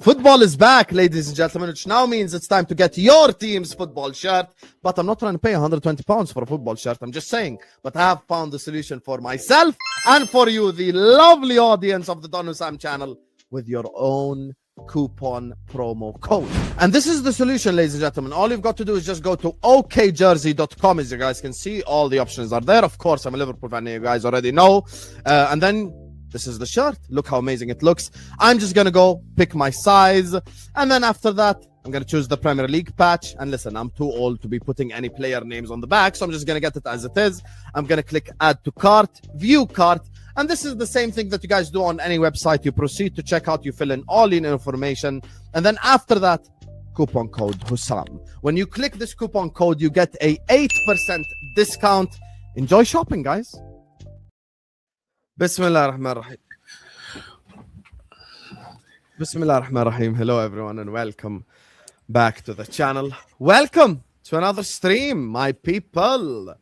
Football is back, ladies and gentlemen, which now means it's time to get your team's football shirt. But I'm not trying to pay £120 for a football shirt. I'm just saying. But I have found the solution for myself and for you, the lovely audience of the Don Hussam channel, with your own coupon promo code. And this is the solution, ladies and gentlemen. All you've got to do is just go to okjersey.com. As you guys can see, all the options are there. Of course, I'm a Liverpool fan, you guys already know. And then this is the shirt. Look how amazing it looks. I'm just going to go pick my size. And then after that, I'm going to choose the Premier League patch. And listen, I'm too old to be putting any player names on the back. So I'm just going to get it as it is. I'm going to click add to cart, view cart. And this is the same thing that you guys do on any website. You proceed to checkout. You fill in all your information. And then after that, coupon code Hussam. When you click this coupon code, you get a 8% discount. Enjoy shopping, guys. Bismillah ar-Rahman ar-Rahim. Bismillah ar-Rahman ar-Rahim. Hello everyone and welcome back to the channel. Welcome to another stream, my people.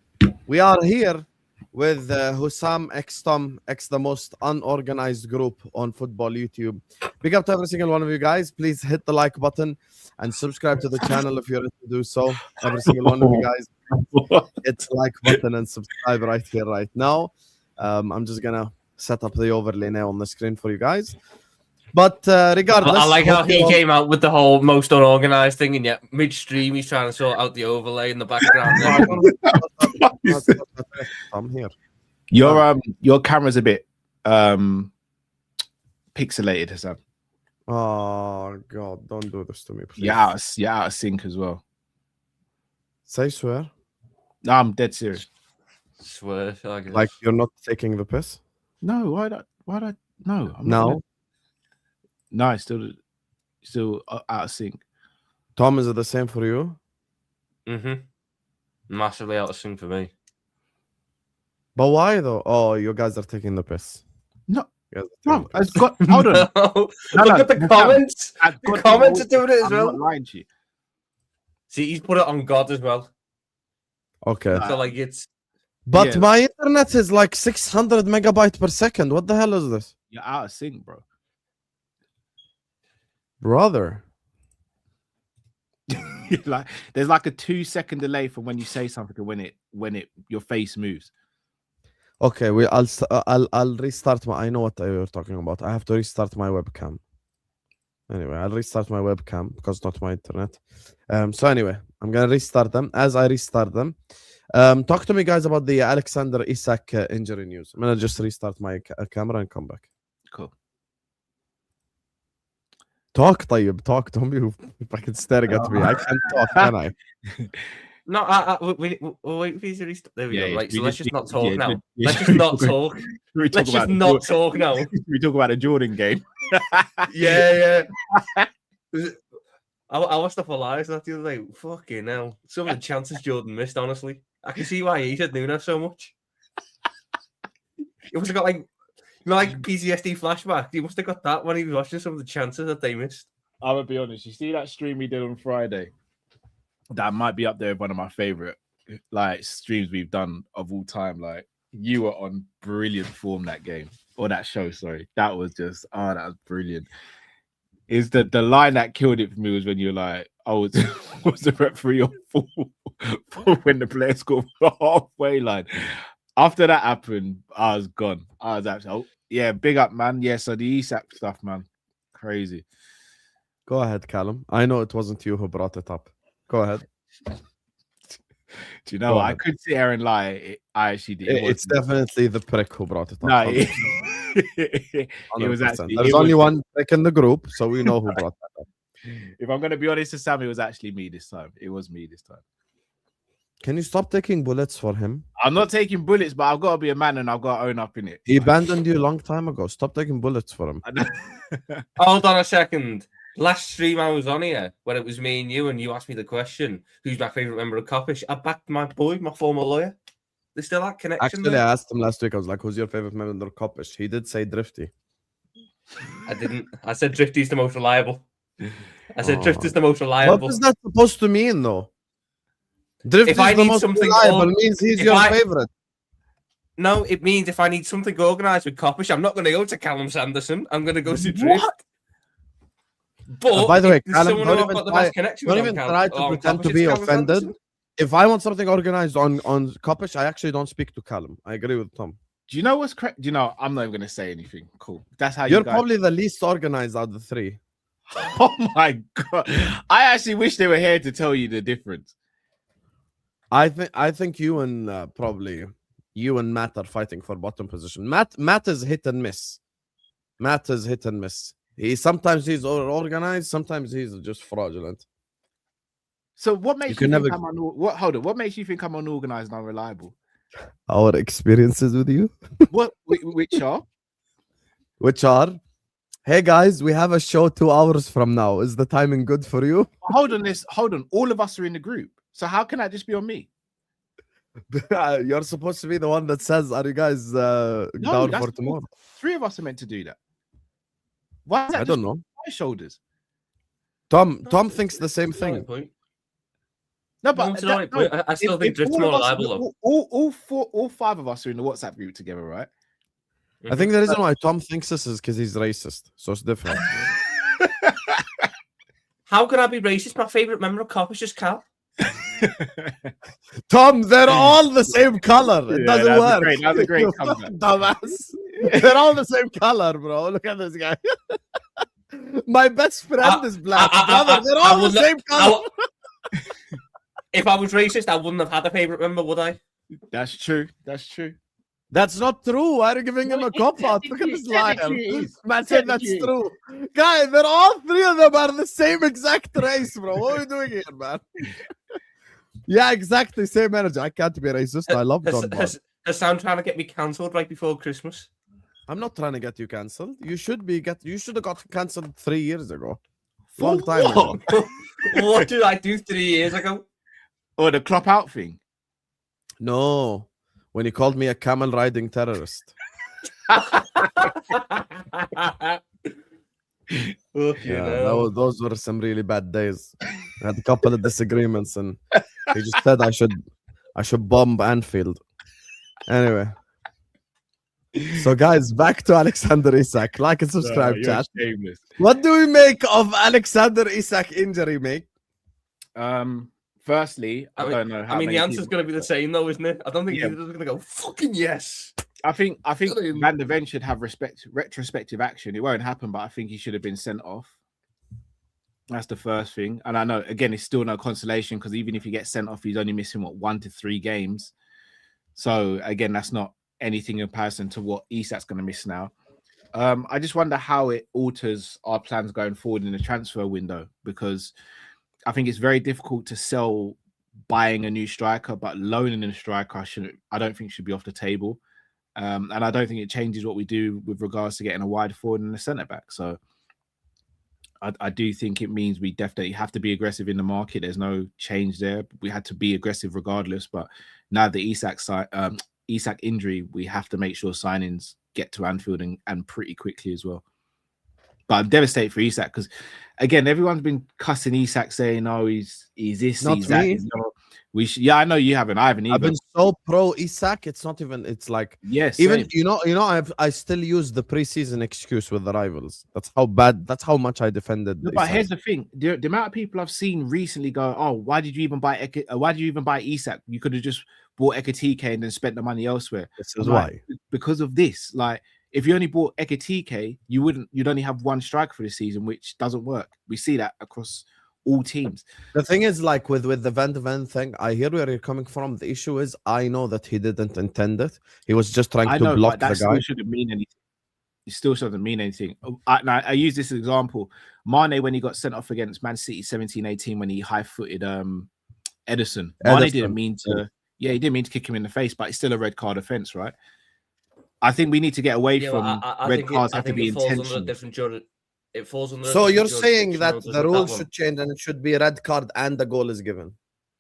We are here with Hussam X Tom X, the most unorganized group on football YouTube. Big up to every single one of you guys. Please hit the like button and subscribe to the channel if you're ready to do so. Every single one of you guys, hit the like button and subscribe right here, right now. I'm just gonna set up the overlay now on the screen for you guys. But regardless, I like how he came out with the whole most unorganized thing, and yet midstream he's trying to sort out the overlay in the background. I'm here. Your camera's a bit pixelated, Hassan. Oh God, don't do this to me, please. Yeah, out of sync as well. Say swear. No, I'm dead serious. Swear, like you're not taking the piss? No, why no? No, it's still out of sync. Tom, is it the same for you? Massively out of sync for me. But why though? Oh, you guys are taking the piss. No, I've got. Hold on. Look at the comments. The comments are doing it as well. I'm not lying to you. See, he's put it on God as well. Okay. So like it's. But yeah, my internet is like 600 megabytes per second. What the hell is this? You're out of sync, bro. Brother. Like there's like a 2-second delay from when you say something to when it your face moves. Okay, I'll restart my. I know what you're talking about. I have to restart my webcam. Anyway, I'll restart my webcam because not my internet. So anyway, I'm gonna restart them. As I restart them, talk to me guys about the Alexander Isak injury news. I'm gonna just restart my camera and come back. Cool. Talk, طيب, talk. Don't be fucking staring at me. I can't talk, can I? No, wait for you to restart. There we go. Right, so let's just not talk now. Yeah. Let's just not talk. Let's just not talk now. We talk about a Jordan game. Yeah. I watched the full eyes that the other day. Fucking hell. Some of the chances Jordan missed, honestly. I can see why he said Nuno so much. He must have got like PTSD flashback. He must have got that when he was watching some of the chances that they missed. I'm gonna be honest. You see that stream we did on Friday? That might be up there with one of my favorite streams we've done of all time. Like you were on brilliant form that game or that show. Sorry, that was just that was brilliant. Is the line that killed it for me was when you're like, I was the referee on for when the player scored the halfway line. After that happened, I was gone. I was actually, yeah, big up, man. Yeah, so the Isak stuff, man, crazy. Go ahead, Callum. I know it wasn't you who brought it up. Go ahead. Do you know what? I could sit here and lie. I actually did. It's definitely the prick who brought it up. No, it was actually. There's only one prick in the group, so we know who brought that up. If I'm going to be honest with Sam, it was actually me this time. It was me this time. Can you stop taking bullets for him? I'm not taking bullets, but I've got to be a man and I've got to own up in it. He abandoned you a long time ago. Stop taking bullets for him. Hold on a second. Last stream I was on here, when it was me and you asked me the question, who's my favourite member of Coppish? I backed my boy, my former lawyer. There's still that connection. Actually, there. I asked him last week. I was like, who's your favourite member of Coppish? He did say Drifty. I didn't. I said Drifty's the most reliable. I said Drifty's the most reliable. What is that supposed to mean, though? Drifty's the most reliable means he's your favourite. No, it means if I need something organised with Coppish, I'm not going to go to Callum Sanderson. I'm going to go to Drift. But by the way, there's Callum, someone who I've got the best connection don't with even on try to on pretend to Kopic, be it's Callum offended. Sanderson. If I want something organized on Kopic, I actually don't speak to Callum. I agree with Tom. Do you know what's correct? Do you know? I'm not even going to say anything. Cool. That's how You're you guys... probably the least organized out of the three. Oh my god! I actually wish they were here to tell you the difference. I think you and probably you and Matt are fighting for bottom position. Matt is hit and miss. Matt is hit and miss. Sometimes he's organized, sometimes he's just fraudulent. So what makes you you think never... What makes you think I'm unorganized and unreliable? Our experiences with you. Which are, hey guys, we have a show 2 hours from now. Is the timing good for you? Hold on. All of us are in the group. So how can that just be on me? You're supposed to be the one that says, are you guys down for tomorrow? 3 of us are meant to do that. Why is that? I don't know. My shoulders. Tom thinks the same thing. No, but I still think Drift's more reliable. All 5 of us are in the WhatsApp group together, right? I think the reason why Tom thinks this is because he's racist, so it's different. How can I be racist? My favorite member of COP is just Cal. Tom, they're all the same color. It doesn't work. That's a great comeback. Dumbass. They're all the same color, bro. Look at this guy. My best friend is black. They're all the same color. If I was racist, I wouldn't have had a favorite member, would I? That's true. That's not true. Why are you giving him a cop out? Look at this liar. Man said that's true. Guy, they're all 3 of them are the same exact race, bro. What are we doing here, man? Yeah, exactly. Same energy. I can't be racist. I love Don Bar. Hassan trying to get me cancelled right before Christmas. I'm not trying to get you cancelled. You should have got cancelled 3 years ago. Long time ago. What did I do 3 years ago? Or the clop out thing? No. When he called me a camel riding terrorist. Those were some really bad days. I had a couple of disagreements, and he just said I should bomb Anfield. Anyway, so guys, back to Alexander Isak. Like and subscribe, chat. Shameless. What do we make of Alexander Isak injury, mate? Firstly, I don't know. The answer's going to be the same, though, isn't it? I don't think either of us are going to go fucking yes. I think Van der Ven should have retrospective action. It won't happen, but I think he should have been sent off. That's the first thing. And I know, again, it's still no consolation because even if he gets sent off, he's only missing 1 to 3 games. So again, that's not anything in comparison to what Isak's going to miss now. I just wonder how it alters our plans going forward in the transfer window, because I think it's very difficult to sell buying a new striker, but loaning a striker I don't think should be off the table. And I don't think it changes what we do with regards to getting a wide forward and a centre back. So I do think it means we definitely have to be aggressive in the market. There's no change there. We had to be aggressive regardless. But now the Isak injury, we have to make sure signings get to Anfield and pretty quickly as well. But I'm devastated for Isak because, again, everyone's been cussing Isak, saying, "Oh, he's this, not he's me. that." Yeah, I know you haven't. I haven't either. I've been so pro Isak. It's not even. It's like yes. Even I still use the preseason excuse with the rivals. That's how bad. That's how much I defended. No, but here's the thing: the amount of people I've seen recently go, "Oh, why did you even buy Isak? You could have just bought Ekitike and then spent the money elsewhere." This is why. Because of this, like. If you only bought Ekitike, you'd only have 1 striker for this season, which doesn't work. We see that across all teams. The thing is, like with the Van de Ven thing, I hear where you're coming from. The issue is, I know that he didn't intend it. He was just trying to block the guy. Still shouldn't mean anything. It still doesn't mean anything. I use this example. Mane, when he got sent off against Man City 17-18, when he high-footed Ederson. Mane didn't mean to. Yeah, he didn't mean to kick him in the face, but it's still a red card offense, right? I think we need to get away from red cards have to be intentional. It falls under. So you're saying that the rules should change and it should be a red card and the goal is given?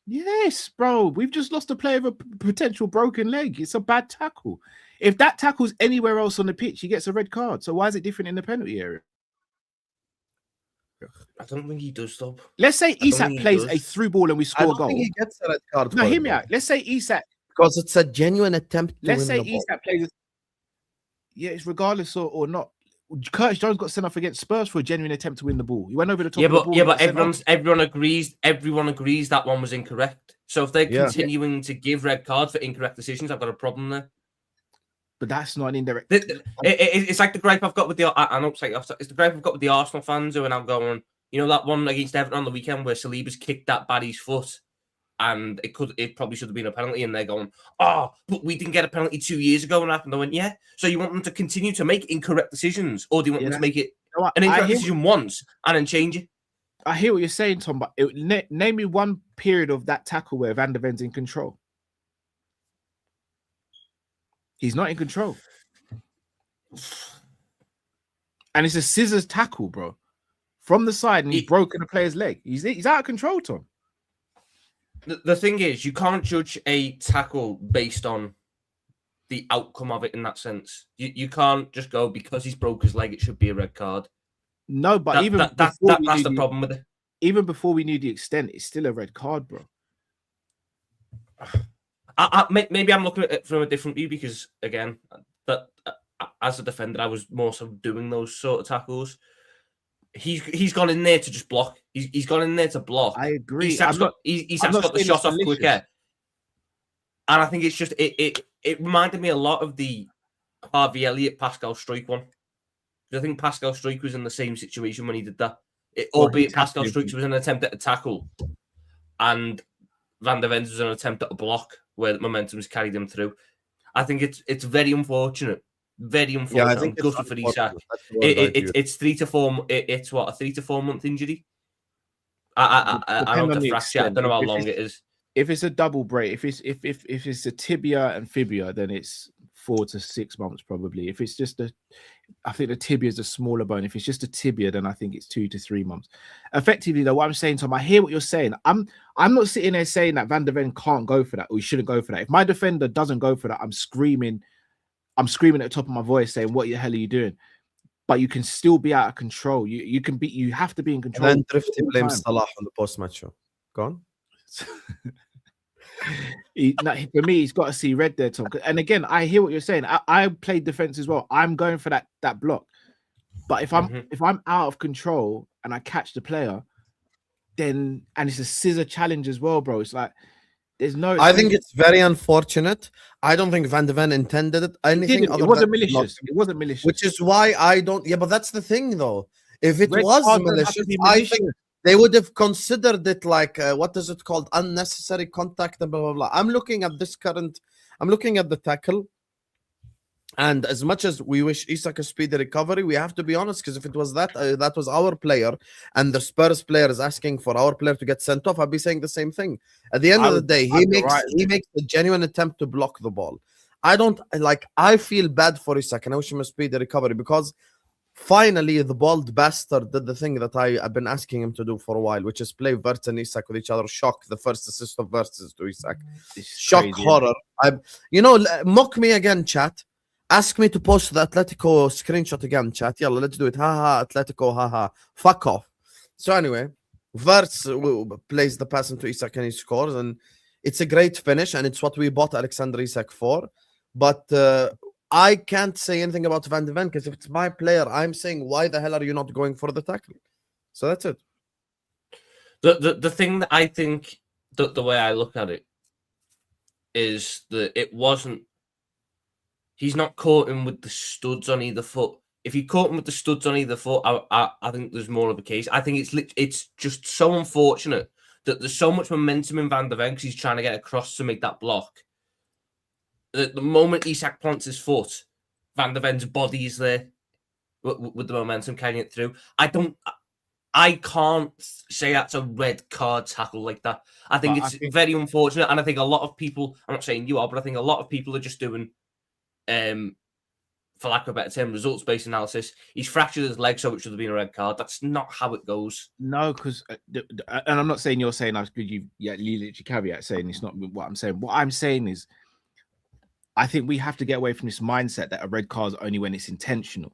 Yes, bro. We've just lost a player with a potential broken leg. It's a bad tackle. If that tackles anywhere else on the pitch, he gets a red card. So why is it different in the penalty area? I don't think he does stop. Let's say Isak plays a through ball and we score a goal. I don't think he gets a red card. No, hear me out. Let's say Isak, because it's a genuine attempt. Let's say Isak plays. Yeah, it's regardless or not. Curtis Jones got sent off against Spurs for a genuine attempt to win the ball. He went over the top Yeah, of the but ball. yeah, and but got sent off. everyone agrees that one was incorrect. So if they're Yeah. continuing to give red cards for incorrect decisions, I've got a problem there. But that's not an indirect. It's like the gripe I've got with the. I know it's the gripe I've got with the Arsenal fans who are now going. You know that one against Everton on the weekend where Saliba's kicked that Barry's foot, and it probably should have been a penalty, and they're going, oh, but we didn't get a penalty 2 years ago when it happened. I went, yeah. So you want them to continue to make incorrect decisions, or do you want them to make it an incorrect decision once and then change it? I hear what you're saying, Tom, but name me one period of that tackle where Van der Ven's in control. He's not in control. And it's a scissors tackle, bro. From the side, and he's broken a player's leg. He's out of control, Tom. The thing is, you can't judge a tackle based on the outcome of it in that sense. You can't just go, because he's broke his leg, it should be a red card. No, but that's the problem with it. Even before we knew the extent, it's still a red card, bro. Maybe I'm looking at it from a different view because, again, that as a defender, I was more so doing those sort of tackles. He's gone in there to just block. He's gone in there to block. I agree. Isak's got the shot off quicker, and I think it's just it reminded me a lot of the Harvey Elliott Pascal Struijk one. I think Pascal Struijk was in the same situation when he did that. Albeit Pascal Struijk was an attempt at a tackle, and Van der Ven's was an attempt at a block where the momentum has carried him through. I think it's very unfortunate. Very unfortunate. Yeah, I think gutted for Isak. It's 3 to 4. It's what, a 3 to 4 month injury. I don't know the fracture. I don't know how long it is. If it's a double break, if it's a tibia and fibia, then it's 4 to 6 months probably. If it's just I think the tibia is a smaller bone. If it's just a tibia, then I think it's 2 to 3 months. Effectively, though, what I'm saying, Tom, I hear what you're saying. I'm not sitting there saying that Van der Ven can't go for that or he shouldn't go for that. If my defender doesn't go for that, I'm screaming at the top of my voice saying, "What the hell are you doing?" But you can still be out of control. You have to be in control. And then Drifty blames Salah on the post-match show. Go on. For me, he's got to see red there, Tom. And again, I hear what you're saying. I played defense as well. I'm going for that block. But if I'm out of control and I catch the player, and it's a scissor challenge as well, bro. It's like there's no. I think it's very unfortunate. I don't think Van der Ven intended it. It wasn't malicious. It wasn't malicious. Which is why I don't. Yeah, but that's the thing, though. If it was malicious, I think they would have considered it like what is it called? Unnecessary contact and blah blah blah. I'm looking at the tackle. And as much as we wish Isak a speedy recovery, we have to be honest, because if it was that was our player, and the Spurs player is asking for our player to get sent off, I'd be saying the same thing. At the end of the day, he makes a genuine attempt to block the ball. I feel bad for Isak, and I wish him a speedy recovery, because finally the bald bastard did the thing that I've been asking him to do for a while, which is play Wirtz and Isak with each other. Shock the first assist of Wirtz to Isak. Shock crazy, horror. Mock me again, chat. Ask me to post the Atletico screenshot again, chat. Yalla, let's do it. Haha, Atletico, haha. Fuck off. So anyway, Wirtz plays the pass into Isak and he scores, and it's a great finish, and it's what we bought Alexander Isak for. But I can't say anything about Van der Ven, because if it's my player, I'm saying, why the hell are you not going for the tackle? So that's it. The thing that I think, the way I look at it, is that it wasn't. He's not caught him with the studs on either foot. If he caught him with the studs on either foot, I think there's more of a case. I think it's just so unfortunate that there's so much momentum in Van der Ven because he's trying to get across to make that block. The moment Isak plants his foot, Van der Ven's body is there with the momentum carrying it through. I can't say that's a red card tackle like that. I think it's very unfortunate, and I think a lot of people, I'm not saying you are, but I think a lot of people are just doing, for lack of a better term, results-based analysis. He's fractured his leg, so it should have been a red card. That's not how it goes. No, because, and I'm not saying you're saying you literally caveat saying it's not what I'm saying. What I'm saying is, I think we have to get away from this mindset that a red card is only when it's intentional.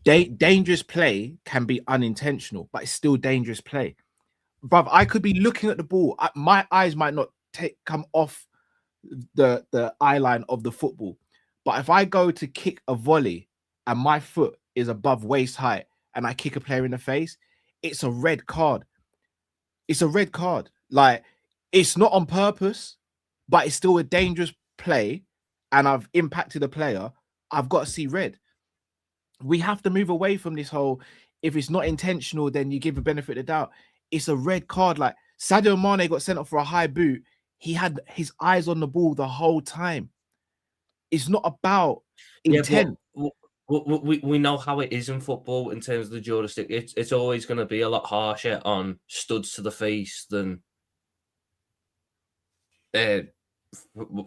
Dangerous play can be unintentional, but it's still dangerous play. Bruv, I could be looking at the ball. My eyes might not come off the eye line of the football. But if I go to kick a volley and my foot is above waist height and I kick a player in the face, it's a red card. It's a red card. Like, it's not on purpose, but it's still a dangerous play, and I've impacted a player. I've got to see red. We have to move away from this whole, if it's not intentional, then you give a benefit of the doubt. It's a red card. Like, Sadio Mane got sent off for a high boot. He had his eyes on the ball the whole time. It's not about intent. Yeah, we know how it is in football in terms of the jurisdiction. It's always going to be a lot harsher on studs to the face than,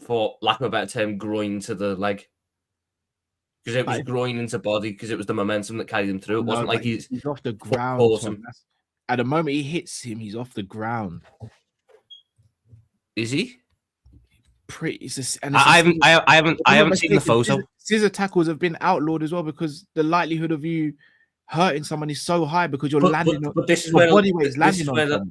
for lack of a better term, groin to the leg. Because it was groin into body, because it was the momentum that carried him through. It wasn't like he's off the ground. At the moment he hits him, he's off the ground. Is he? Pretty. I haven't seen the photo. Scissor tackles have been outlawed as well, because the likelihood of you hurting someone is so high because you're landing. But this is where body weight is landing on someone.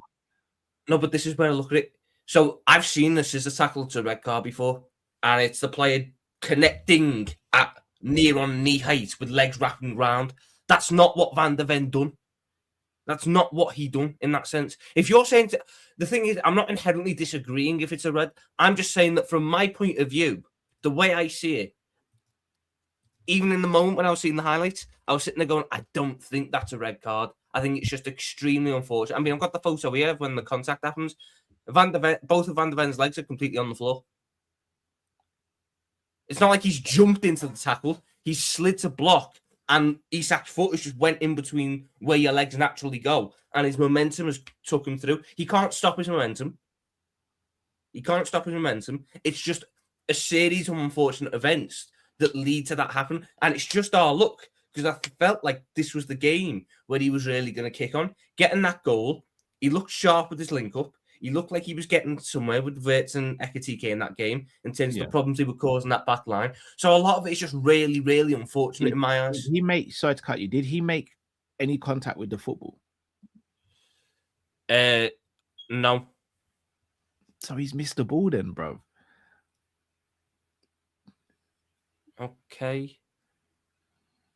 No, but this is where I look at it. So I've seen the scissor tackle to a red card before, and it's the player connecting at near on knee height with legs wrapping around. That's not what Van der Ven done. That's not what he done in that sense. If you're saying the thing is, I'm not inherently disagreeing if it's a red. I'm just saying that from my point of view, the way I see it, even in the moment when I was seeing the highlights, I was sitting there going, I don't think that's a red card. I think it's just extremely unfortunate. I mean, I've got the photo here when the contact happens. Both of Van der Ven's legs are completely on the floor. It's not like he's jumped into the tackle. He's slid to block, and Isak's foot has just went in between where your legs naturally go, and his momentum has took him through. He can't stop his momentum. It's just a series of unfortunate events that lead to that happen, and it's just our luck, because I felt like this was the game where he was really going to kick on. Getting that goal, he looked sharp with his link-up. He looked like he was getting somewhere with Wirtz and Ekitike in that game in terms of the problems he were causing that back line. So a lot of it is just really, really unfortunate in my eyes. Sorry to cut you. Did he make any contact with the football? No. So he's missed the ball then, bro. Okay.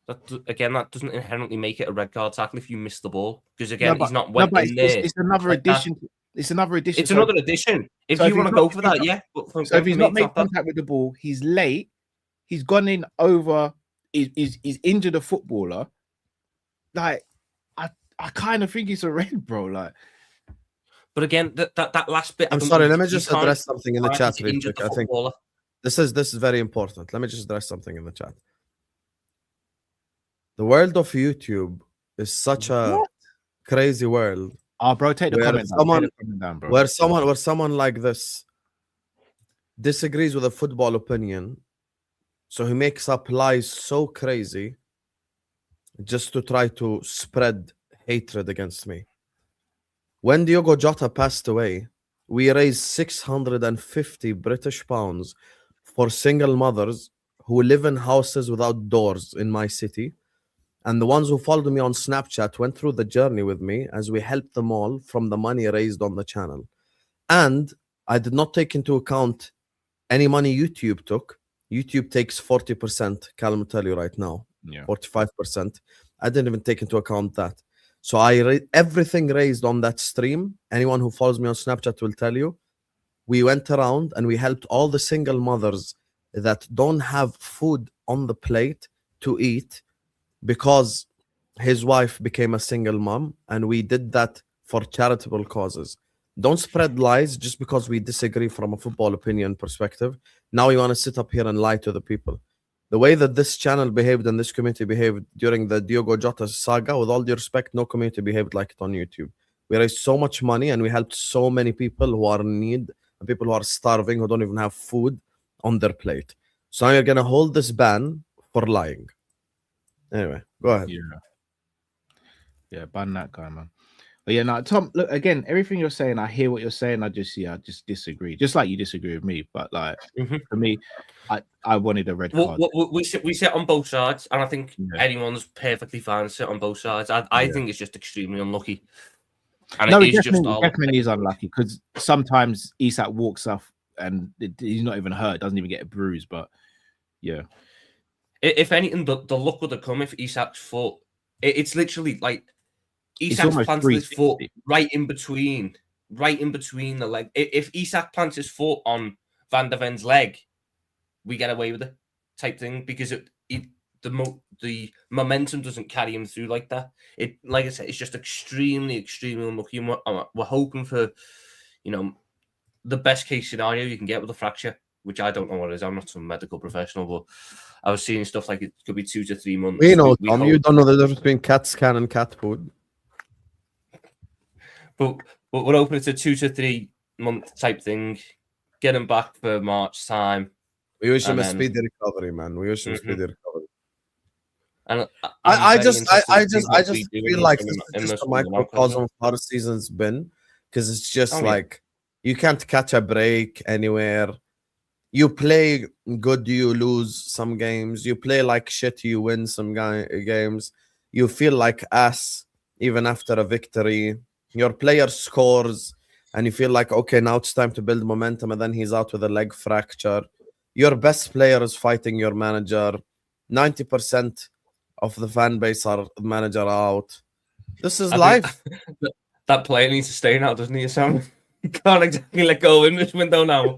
That doesn't inherently make it a red card tackle if you miss the ball. Because again, he's not went in there. It's another addition. It's another addition. It's another addition. If you want to go for that, yeah. So if he's not made contact with the ball, he's late. He's gone in over. He's injured a footballer. Like, I kind of think it's a red, bro. Like, but again, that last bit. I'm sorry. Let me just address something in the chat. I think this is very important. Let me just address something in the chat. The world of YouTube is such a crazy world. Oh, bro, take the comment down, bro. Where someone like this disagrees with a football opinion, so he makes up lies so crazy just to try to spread hatred against me. When Diogo Jota passed away, we raised 650 British pounds for single mothers who live in houses without doors in my city. And the ones who followed me on Snapchat went through the journey with me as we helped them all from the money raised on the channel. And I did not take into account any money YouTube took. YouTube takes 40%. Callum will tell you right now, 45%. I didn't even take into account that. So everything raised on that stream, anyone who follows me on Snapchat will tell you, we went around and we helped all the single mothers that don't have food on the plate to eat, because his wife became a single mom, and we did that for charitable causes. Don't spread lies just because we disagree from a football opinion perspective. Now you want to sit up here and lie to the people. The way that this channel behaved and this community behaved during the Diogo Jota saga, with all due respect, no community behaved like it on YouTube. We raised so much money and we helped so many people who are in need, and people who are starving, who don't even have food on their plate. So now you're going to hold this ban for lying. Anyway, go ahead. Yeah, ban that guy, man. But yeah, no, Tom, look, again, everything you're saying, I hear what you're saying. I just disagree. Just like you disagree with me. But like, for me, I wanted a red card. We sit on both sides, and I think anyone's perfectly fine to sit on both sides. I think it's just extremely unlucky. And no, it definitely is unlucky, because sometimes Isak walks off and he's not even hurt, doesn't even get a bruise. But yeah. If anything, the luck would have come if Isak's foot. It's literally like Isak's almost planted his foot 360. right in between the leg. If Isak plants his foot on Van der Ven's leg, we get away with it, type thing, because the momentum doesn't carry him through like that. It, like I said, it's just extremely unlucky. And we're hoping for, the best case scenario you can get with a fracture, which I don't know what it is. I'm not some medical professional, but I was seeing stuff like it could be 2 to 3 months. We know, Tom. You don't know the difference between CAT scan and cat food. But we're hoping it's a 2 to 3 month type thing. Get him back for March time. We wish him a speedy recovery, man. We wish him a speedy recovery. And I just feel like this is just a microcosm of how the season's been, because it's just you can't catch a break anywhere. You play good, you lose some games. You play like shit, you win some games. You feel like ass even after a victory. Your player scores, and you feel like, okay, now it's time to build momentum, and then he's out with a leg fracture. Your best player is fighting your manager. 90% of the fan base are manager out. This is life. That player needs to stay now, doesn't he, Sam? You can't exactly let go in this window now.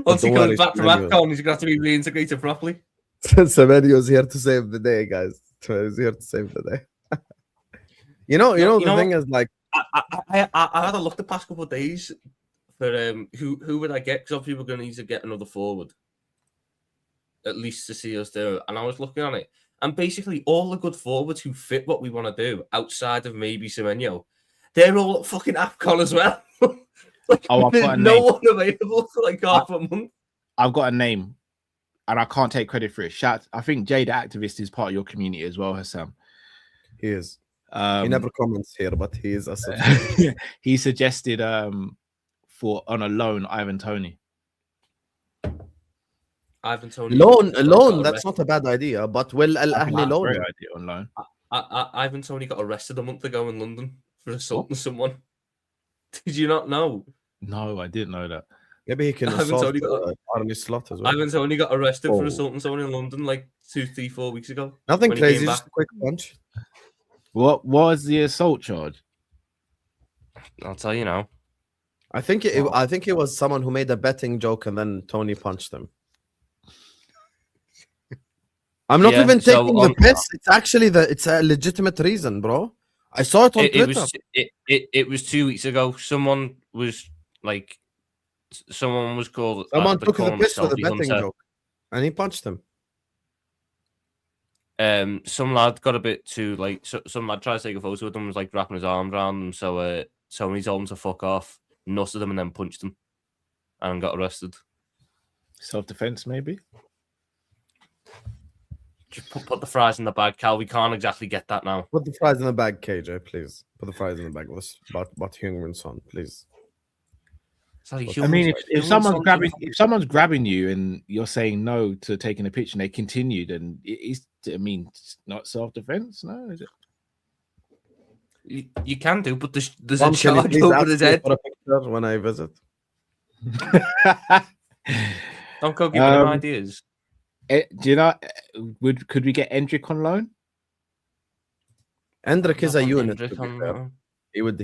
Once he comes back from AFCON, he's going to have to be reintegrated properly. Semenyo's here to save the day, guys. He's here to save the day. The thing is, like, I had a look the past couple of days for who would I get, because obviously we're going to need to get another forward, at least to see us there. And I was looking at it, and basically all the good forwards who fit what we want to do, outside of maybe Semenyo, they're all at fucking AFCON as well. I've got a no name. one available for like half a month. I've got a name, and I can't take credit for it. I think Jay the Activist is part of your community as well, Hassam. He is. He never comments here, but he is. He suggested for on a loan Ivan Toney. Ivan Toney. Loan. That's not a bad idea. But will Al Ahly loan? Great idea on loan. Ivan Toney got arrested a month ago in London for assaulting someone. Did you not know? No, I didn't know that. Maybe he can assault Arne Slot as well. Ivan Toney got arrested for assaulting someone in London like 2, 3, 4 weeks ago. Nothing crazy, just a quick punch. What was the assault charge? I'll tell you now. I think it was someone who made a betting joke and then Tony punched him. I'm not even taking the piss. It's actually it's a legitimate reason, bro. I saw it on Twitter. It was 2 weeks ago. Someone was called. Someone took the piss with a betting joke, and he punched him. Some lad got a bit too some lad tried to take a photo with him, was like wrapping his arms around him. So he told him to fuck off, nutted him, and then punched him, and got arrested. Self-defense, maybe. Just put the fries in the bag, Cal. We can't exactly get that now. Put the fries in the bag, KJ, please. Put the fries in the bag. What's about Heung-min-Son, please. I mean, if someone's grabbing you and you're saying no to taking a picture and they continue, then it's not self-defense, no, is it? You can do, but there's a charge over his head. For a picture when I visit. Don't go giving him ideas. Do you know? Could we get Endrick on loan? Endrick is a unit. He would.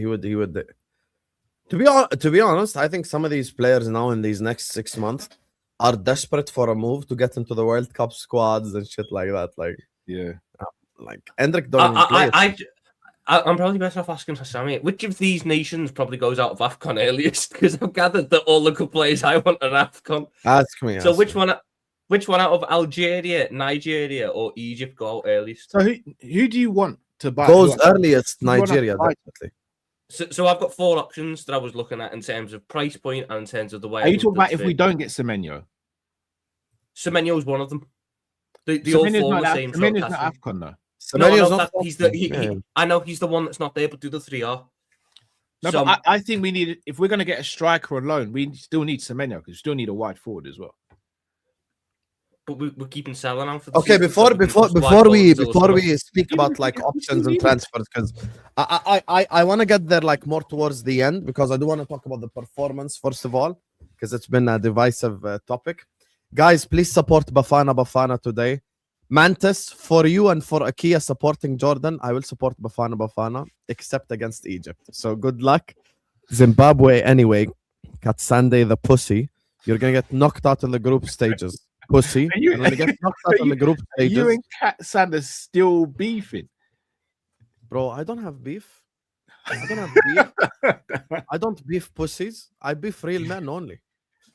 To be honest, I think some of these players now in these next 6 months are desperate for a move to get into the World Cup squads and shit like that. Like, yeah, like Endrick don't play. I'm probably better off asking for Sammy. Which of these nations probably goes out of AFCON earliest? Because I've gathered that all the good players I want are AFCON. Ask me. So which one out of Algeria, Nigeria, or Egypt go out earliest? So who do you want to buy? Goes earliest, Nigeria, definitely. So I've got 4 options that I was looking at in terms of price point and in terms of the way. Are you talking about if we don't get Semenyo? Semenyo is one of them. They all form the same. Semenyo's not AFCON though. I know he's the one that's not there, but the other 3 are. No, so, but I think we need, if we're going to get a striker on loan, we still need Semenyo because we still need a wide forward as well. But we're keeping selling out for the season, before we speak about like options and transfers, because I want to get there like more towards the end, because I do want to talk about the performance first of all, because it's been a divisive topic. Guys, please support Bafana today. Mantis, for you and for Akia supporting Jordan, I will support Bafana except against Egypt. So good luck. Zimbabwe, anyway. Katsande the pussy. You're going to get knocked out in the group stages. Pussy. You, and when you get knocked out in the group stages. You and Kat Sanders still beefing? Bro, I don't have beef. I don't have beef. I don't beef pussies. I beef real men only.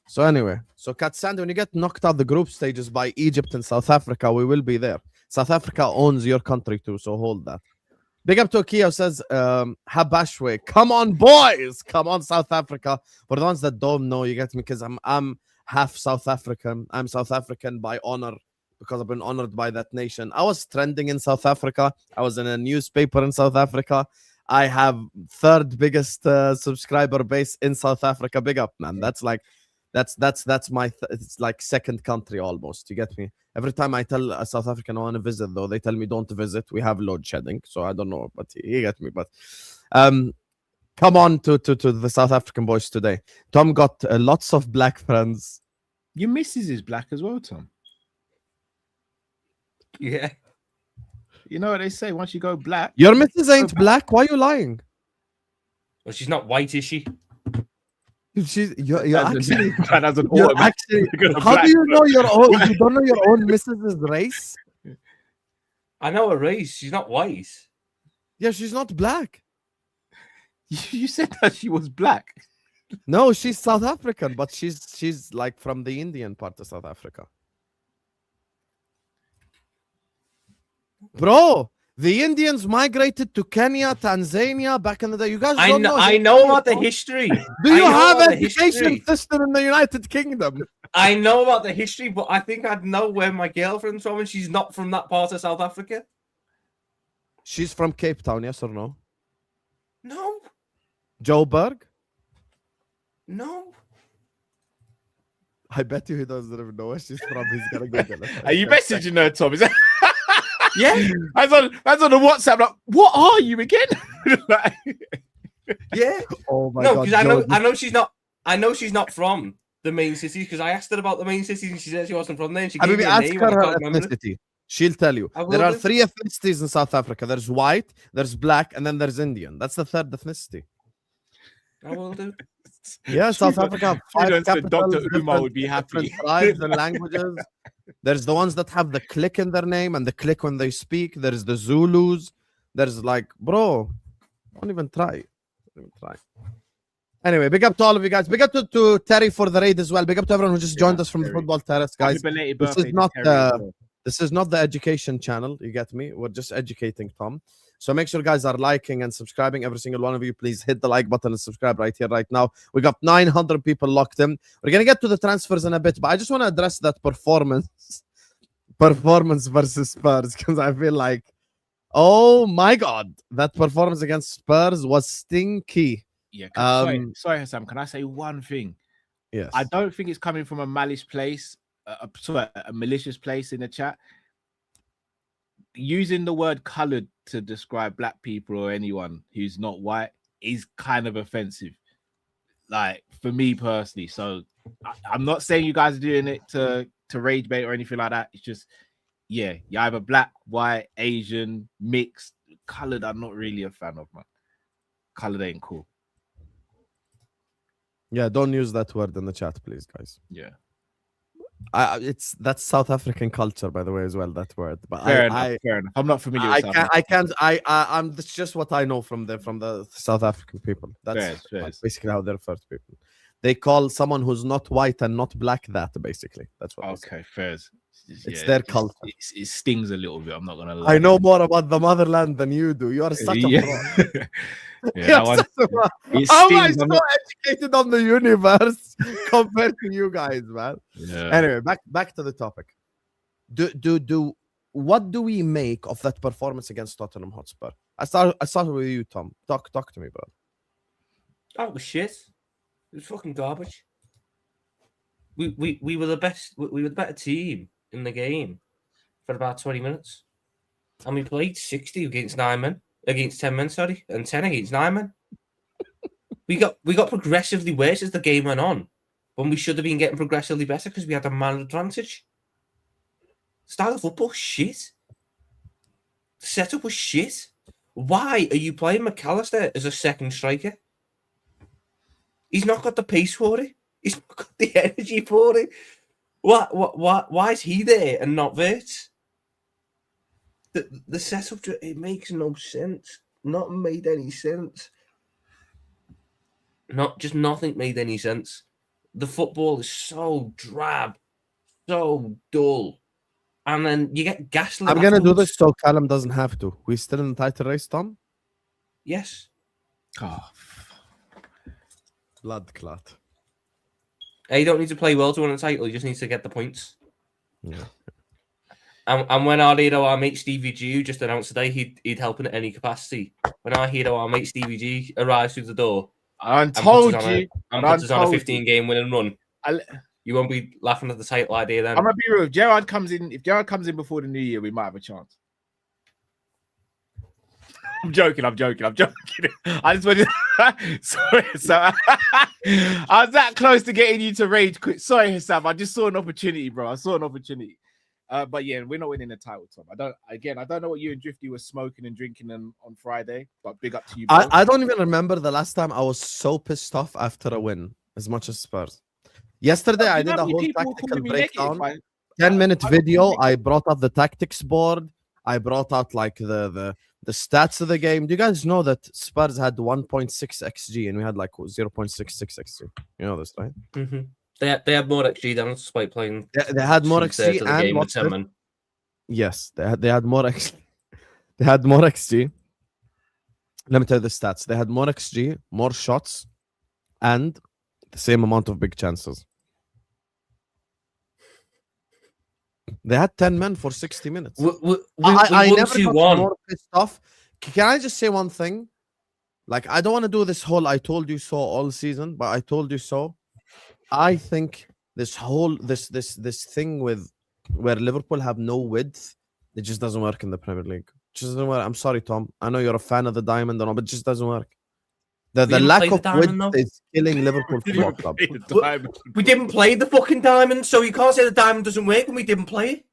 So anyway, so Katsande, when you get knocked out the group stages by Egypt and South Africa, we will be there. South Africa owns your country too, so hold that. Big up to Akia says, Habashwe, come on, boys, come on, South Africa. For the ones that don't know, you get me, because I'm half South African. I'm South African by honor because I've been honored by that nation. I was trending in South Africa. I was in a newspaper in South Africa. I have third biggest subscriber base in South Africa. Big up, man. That's like. That's my it's like second country almost. You get me? Every time I tell a South African I want to visit, though, they tell me don't visit. We have load shedding, so I don't know, but you get me. But come on to the South African boys today. Tom got lots of black friends. Your missus is black as well, Tom. Yeah. You know what they say? Once you go black, Your missus ain't black. Why are you lying? Well, she's not white, is she? You're actually. You're actually how do you know your own? You don't know your own missus's race? I know her race. She's not white. Yeah, she's not black. You said that she was black. No, she's South African, but she's like from the Indian part of South Africa. Bro, the Indians migrated to Kenya, Tanzania back in the day. You guys don't know. I know about the history. Do you have an education system in the United Kingdom? I know about the history, but I think I'd know where my girlfriend's from, and she's not from that part of South Africa. She's from Cape Town, yes or no? No. Joburg? No. I bet you he doesn't even know where she's from. He's gonna go get it. Are you messaging her, Tom? Is that... Yeah. That's on the WhatsApp. Like, what are you again? Yeah. Oh my god. No, because I know she's not. I know she's not from the main city because I asked her about the main city and she said she wasn't from there. And she gave me a ask name. her ethnicity. She'll tell you. There are three ethnicities in South Africa. There's white, there's black, and then there's Indian. That's the third ethnicity. I will do. Yeah, South Africa. Five capitals, Dr. Umar would be happy. Tribes and languages. There's the ones that have the click in their name and the click when they speak. There's the Zulus. There's like, bro, don't even try. Anyway, big up to all of you guys. Big up to Terry for the raid as well. Big up to everyone who just joined us from the Football Terrace, guys. This is not the education channel. You get me? We're just educating Tom. So make sure guys are liking and subscribing. Every single one of you, please hit the like button and subscribe right here, right now. We got 900 people locked in. We're going to get to the transfers in a bit, but I just want to address that performance versus Spurs, because I feel like, oh my God, that performance against Spurs was stinky. Yeah. Sorry, Hassan. Can I say one thing? Yes. I don't think it's coming from a malicious place, a malicious place in the chat. Using the word colored to describe black people or anyone who's not white is kind of offensive, like for me personally. So I'm not saying you guys are doing it to rage bait or anything like that. It's just, yeah, you're either black, white, Asian, mixed. Colored, I'm not really a fan of, man. Colored ain't cool. Yeah, don't use that word in the chat, please, guys. Yeah. That's South African culture, by the way, as well. That word, but fair enough. I'm not familiar. I'm. That's just what I know from the South African people. That's basically how they refer to people. They call someone who's not white and not black that. Basically, that's what. Okay, fair. It's their culture. It stings a little bit. I'm not gonna lie. I know more about the motherland than you do. You are such a fraud. How am I so educated on the universe compared to you guys, man? Yeah. Anyway, back to the topic. What do we make of that performance against Tottenham Hotspur? I started with you, Tom. Talk to me, bro. That was shit. It was fucking garbage. We were the best. We were the better team in the game for about 20 minutes, and we played 60 against 9 men. Against 10 men, sorry, and 10 against 9 men. We got progressively worse as the game went on. when we should have been getting progressively better because we had a man advantage. Style of football, shit. The setup was shit. Why are you playing McAllister as a second striker? He's not got the pace for it. He's not got the energy for it. Why is he there and not Wirtz? The setup, it makes no sense. Not made any sense. Nothing made any sense. The football is so drab, so dull. And then you get gaslit. I'm going to do this so Callum doesn't have to. We still in the title race, Tom? Yes. Oh, Blood clot. You don't need to play well to win a title. You just need to get the points. Yeah. And when our hero, our mate Stevie G, just announced today he'd help in any capacity. When our hero, our mate Stevie G, arrives through the door, I told you, and puts us on a 15-game winning run, you won't be laughing at the title idea then. I'm gonna be real. If Gerrard comes in before the new year, we might have a chance. I'm joking. I just wanted. Sorry, Sam. I was that close to getting you to rage quit. Sorry, Sam. I just saw an opportunity, bro. I saw an opportunity. But yeah, we're not winning the title, Tom. I don't know what you and Drifty were smoking and drinking on Friday, but big up to you, bro. I don't even remember the last time I was so pissed off after a win as much as Spurs. Yesterday, I did a whole tactical breakdown. 10-minute video. I brought up the tactics board. I brought out like the stats of the game. Do you guys know that Spurs had 1.6 XG and we had like 0.66 XG? You know this, right? Mm-hmm. They had more XG than us despite playing. They had more XG and what's it? Yes, they had more XG. They had more XG. Let me tell you the stats. They had more XG, more shots, and the same amount of big chances. They had 10 men for 60 minutes. I never got more pissed off. Can I just say one thing? Like, I don't want to do this whole I told you so all season, but I told you so. I think this whole this thing with where Liverpool have no width, it just doesn't work in the Premier League. It just doesn't work. I'm sorry, Tom. I know you're a fan of the diamond and all, but it just doesn't work. The lack of width is killing Liverpool Football Club. We didn't play the fucking diamond, so you can't say the diamond doesn't work when we didn't play it.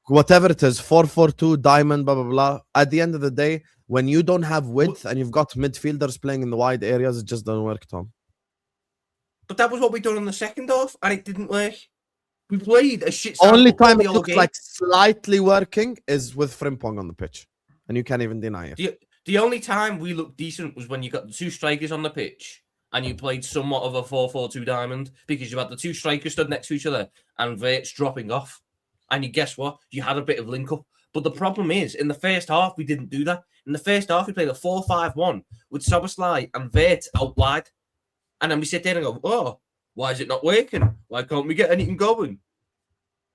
Whatever it is, 4-4-2, diamond, blah, blah, blah. At the end of the day, when you don't have width and you've got midfielders playing in the wide areas, it just doesn't work, Tom. But that was what we done in the second half, and it didn't work. We played a shit. Only time it looks like slightly working is with Frimpong on the pitch, and you can't even deny it. The only time we looked decent was when you got the two strikers on the pitch and you played somewhat of a 4-4-2 diamond because you had the two strikers stood next to each other and Wirtz dropping off. And you guess what? You had a bit of link up. But the problem is, in the first half, we didn't do that. In the first half, we played a 4-5-1 with Szoboszlai and Wirtz out wide. And then we sit there and go, oh, why is it not working? Why can't we get anything going?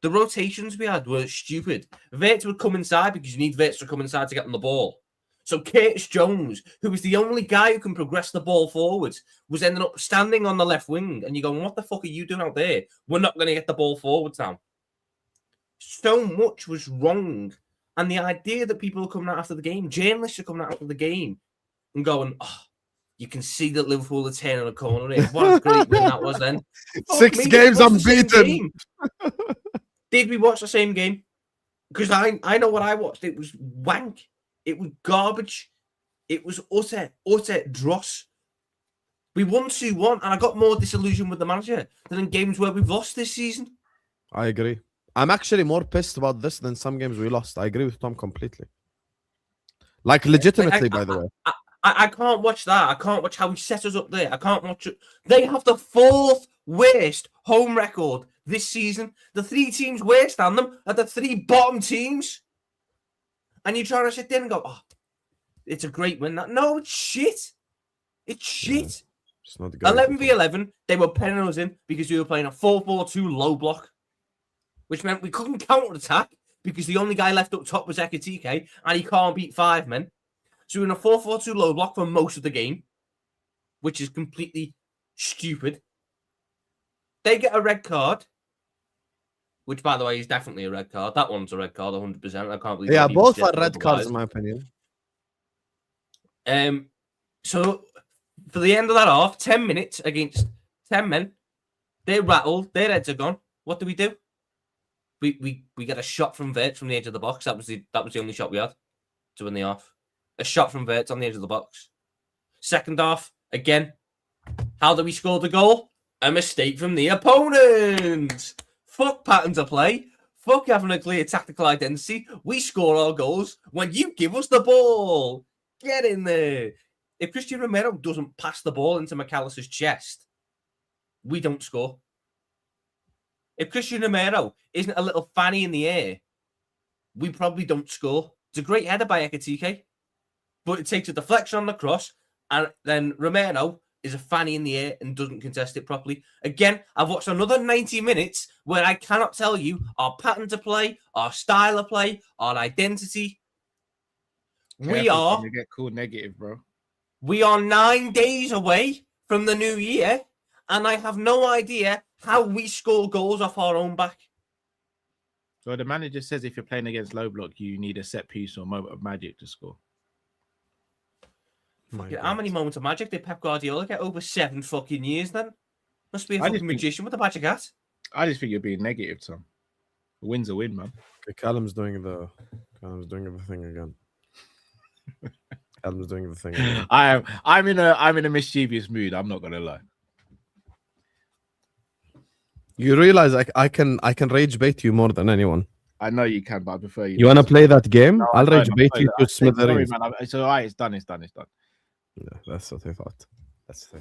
The rotations we had were stupid. Wirtz would come inside because you need Wirtz to come inside to get on the ball. So Curtis Jones, who was the only guy who can progress the ball forwards, was ending up standing on the left wing. And you're going, what the fuck are you doing out there? We're not going to get the ball forwards now. So much was wrong. And the idea that people are coming out after the game, journalists are coming out after the game and going, oh, you can see that Liverpool are turning a corner here. What a great win that was then. 6 games unbeaten. Did we watch the same game? Because I know what I watched. It was wank. It was garbage. It was utter dross. We won 2-1, and I got more disillusioned with the manager than in games where we've lost this season. I agree. I'm actually more pissed about this than some games we lost. I agree with Tom completely. Like, legitimately, by the way. I can't watch that. I can't watch how he set us up there. I can't watch it. They have the 4th worst home record this season. The 3 teams worst than them are the 3 bottom teams. And you're trying to sit there and go, oh, it's a great win. No, it's shit. It's shit. It's not 11v11, they were penning us in because we were playing a 4-4-2 low block, which meant we couldn't counter-attack because the only guy left up top was Ekitike, and he can't beat 5 men. So we're in a 4-4-2 low block for most of the game, which is completely stupid. They get a red card, which, by the way, is definitely a red card. That one's a red card, 100%. I can't believe. Yeah, both are red cards, in my opinion. So, for the end of that half, 10 minutes against 10 men, They're rattled. Their heads are gone. What do? We get a shot from Vert from the edge of the box. That was the only shot we had to win the half. A shot from Vert on the edge of the box. Second half, again. How do we score the goal? A mistake from the opponent. Fuck patterns of play. Fuck having a clear tactical identity. We score our goals when you give us the ball. Get in there. If Christian Romero doesn't pass the ball into McAllister's chest, we don't score. If Christian Romero isn't a little fanny in the air, we probably don't score. It's a great header by Ekitike, but it takes a deflection on the cross, and then Romero is a fanny in the air and doesn't contest it properly. Again, I've watched another 90 minutes where I cannot tell you our pattern to play, our style of play, our identity. We are... You get called negative, bro. We are 9 days away from the new year, and I have no idea how we score goals off our own back. So the manager says if you're playing against low block, you need a set piece or moment of magic to score. How many moments of magic did Pep Guardiola get over 7 fucking years then? Must be a fucking magician with a magic hat. I just think you're being negative, Tom. A win's a win, man. Okay, Callum's doing the thing again. Callum's doing the thing again. I'm in a mischievous mood. I'm not gonna lie. You realize I can rage bait you more than anyone. I know you can, but I prefer you. You want to play that game? No, I'll rage bait you to Sorry, smithereens. man. It's all right. It's done. Yeah, that's what I thought. That's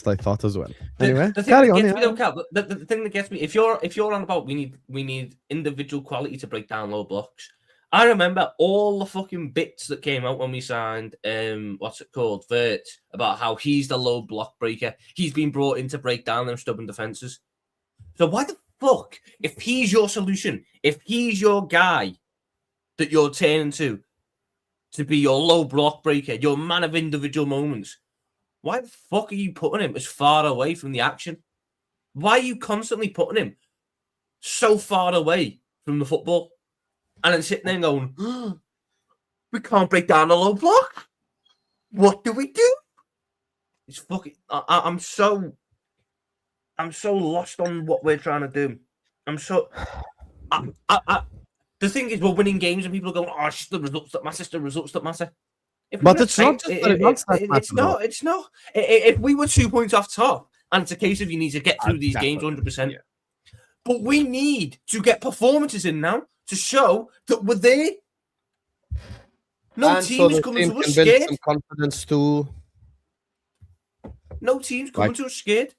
what I thought as well. The Anyway, thing carry that on. gets me, though, Cal, the thing that gets me, if you're on about we need individual quality to break down low blocks. I remember all the fucking bits that came out when we signed Vert, about how he's the low block breaker. He's been brought in to break down them stubborn defenses. So why the fuck, if he's your solution, if he's your guy that you're turning to be your low block breaker, your man of individual moments, why the fuck are you putting him as far away from the action? Why are you constantly putting him so far away from the football? And then sitting there and going, oh, we can't break down the low block. What do we do? It's fucking... I'm so lost on what we're trying to do. The thing is, we're winning games and people are going, oh, it's the results that matter, it's the results that matter. But it's not just the results that matter. It's not. If we were 2 points off top, and it's a case of you need to get through these games 100%. Yeah. But we need to get performances in now to show that we're there. No team's coming to us scared. Some confidence too. No team's coming to us scared.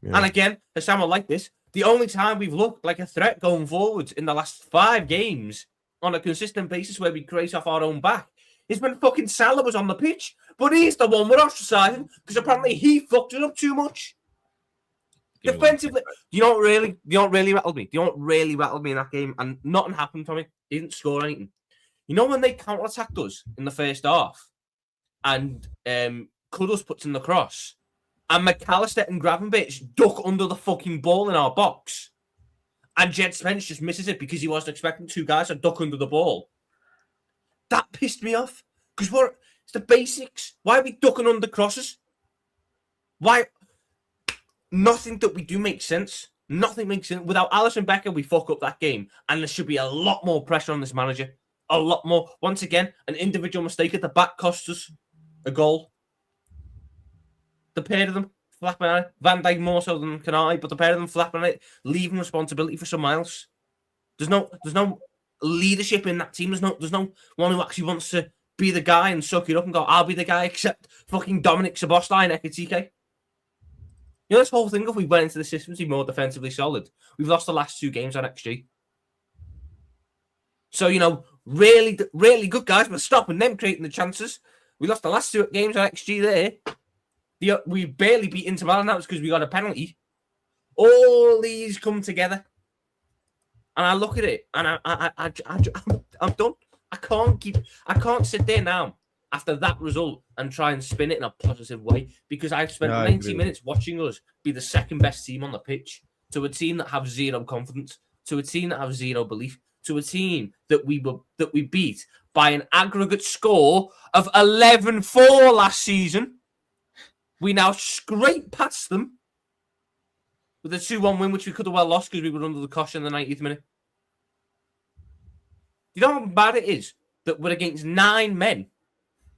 Yeah. And again, as someone like this, the only time we've looked like a threat going forwards in the last 5 games on a consistent basis where we create off our own back is when fucking Salah was on the pitch. But he's the one we're ostracizing because apparently he fucked it up too much. Defensively, you don't really rattled me. You don't really rattled me in that game, and nothing happened to me. He didn't score anything. You know when they counter-attacked us in the first half, and Kudus puts in the cross, and McAllister and Gravenberch duck under the fucking ball in our box, and Jed Spence just misses it because he wasn't expecting 2 guys to duck under the ball. That pissed me off because it's the basics. Why are we ducking under crosses? Why? Nothing that we do makes sense. Nothing makes sense. Without Alisson Becker, we fuck up that game. And there should be a lot more pressure on this manager. A lot more. Once again, an individual mistake at the back cost us a goal. The pair of them flapping on it. Van Dijk more so than Kanai, but the pair of them flapping on it, leaving responsibility for someone else. There's no leadership in that team. There's no one who actually wants to be the guy and suck it up and go, I'll be the guy, except fucking Dominic Szoboszlai and Ekitike. You know, this whole thing, if we went into the system to be more defensively solid, we've lost the last 2 games on XG. So, you know, really, really good guys, but stopping them creating the chances. We lost the last 2 games on XG there. We barely beat Inter Milan. That was because we got a penalty. All these come together. And I look at it, and I'm done. I can't sit there now after that result and try and spin it in a positive way, because I've spent 90 minutes watching us be the second best team on the pitch to a team that have zero confidence, to a team that have zero belief, to a team that we beat by an aggregate score of 11-4 last season. We now scrape past them with a 2-1 win, which we could have well lost because we were under the cosh in the 90th minute. You know how bad it is that we're against 9 men